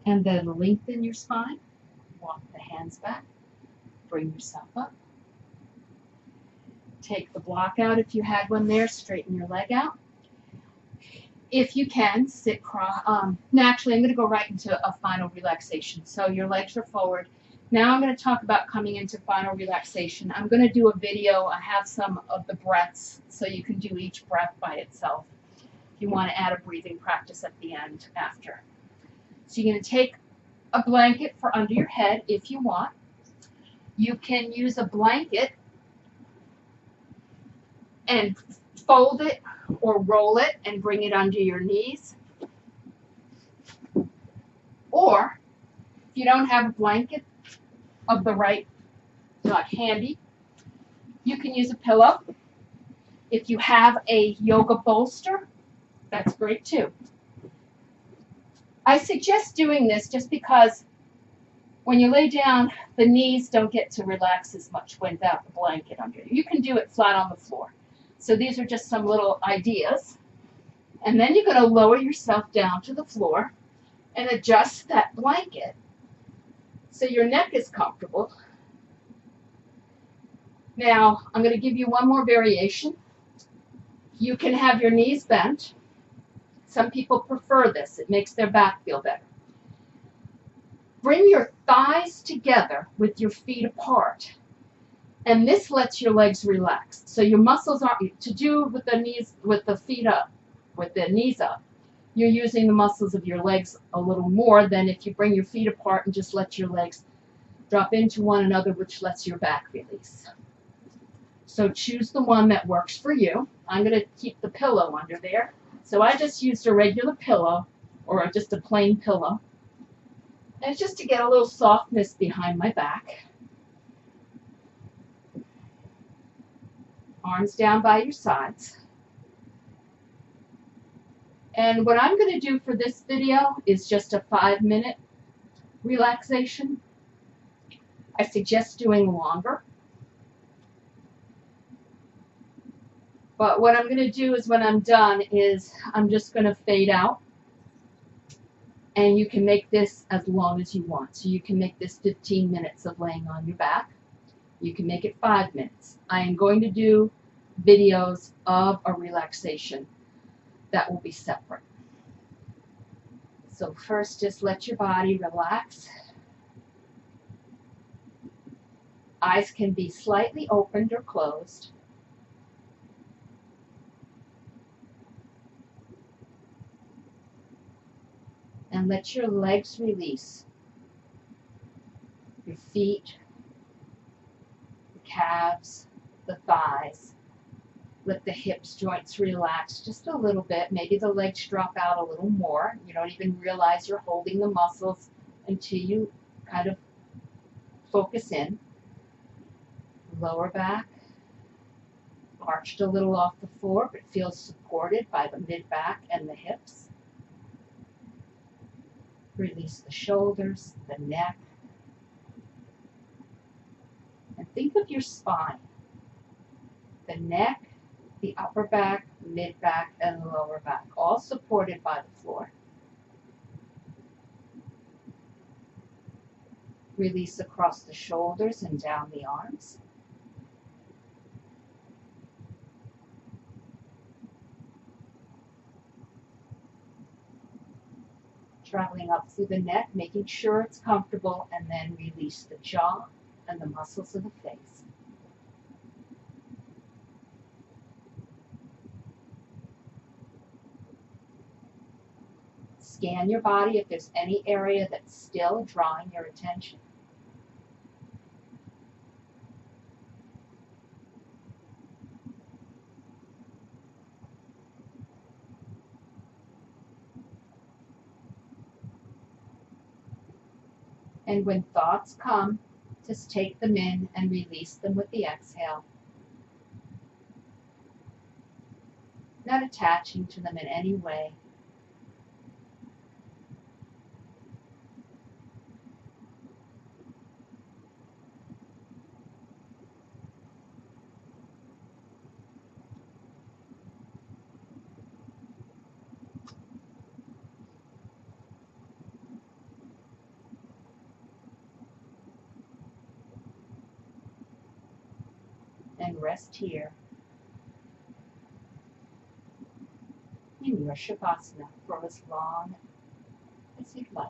And then lengthen your spine. Walk the hands back. Bring yourself up. Take the block out if you had one there. Straighten your leg out. If you can, sit cross. Actually, I'm going to go right into a final relaxation. So your legs are forward. Now I'm going to talk about coming into final relaxation. I'm going to do a video. I have some of the breaths, so you can do each breath by itself. If you want to add a breathing practice at the end after. So you're going to take a blanket for under your head if you want. You can use a blanket and fold it or roll it and bring it under your knees. Or if you don't have a blanket of the right, not handy, you can use a pillow. If you have a yoga bolster, that's great too. I suggest doing this just because when you lay down, the knees don't get to relax as much without the blanket under you. You can do it flat on the floor. So these are just some little ideas. And then you're going to lower yourself down to the floor and adjust that blanket so your neck is comfortable. Now, I'm going to give you one more variation. You can have your knees bent. Some people prefer this. It makes their back feel better. Bring your thighs together with your feet apart. And this lets your legs relax. So your muscles aren't to do with the knees, with the feet up, with the knees up. you're using the muscles of your legs a little more than if you bring your feet apart and just let your legs drop into one another, which lets your back release. So choose the one that works for you. I'm going to keep the pillow under there. So I just used a regular pillow or just a plain pillow. And it's just to get a little softness behind my back. Arms down by your sides. And what I'm going to do for this video is just a 5-minute relaxation. I suggest doing longer. But what I'm going to do is when I'm done is I'm just going to fade out. And you can make this as long as you want. So you can make this 15 minutes of laying on your back. You can make it 5 minutes. I am going to do videos of a relaxation that will be separate. So first, just let your body relax. Eyes can be slightly opened or closed. And let your legs release. Your feet, the calves, the thighs. Let the hips joints relax just a little bit. Maybe the legs drop out a little more. You don't even realize you're holding the muscles until you kind of focus in. Lower back, arched a little off the floor, but feels supported by the mid-back and the hips. Release the shoulders, the neck. And think of your spine. The neck, the upper back, mid-back, and the lower back, all supported by the floor. Release across the shoulders and down the arms. Traveling up through the neck, making sure it's comfortable, and then release the jaw and the muscles of the face. Scan your body if there's any area that's still drawing your attention. And when thoughts come, just take them in and release them with the exhale. Not attaching to them in any way. And rest here in your Shavasana for as long as you'd like.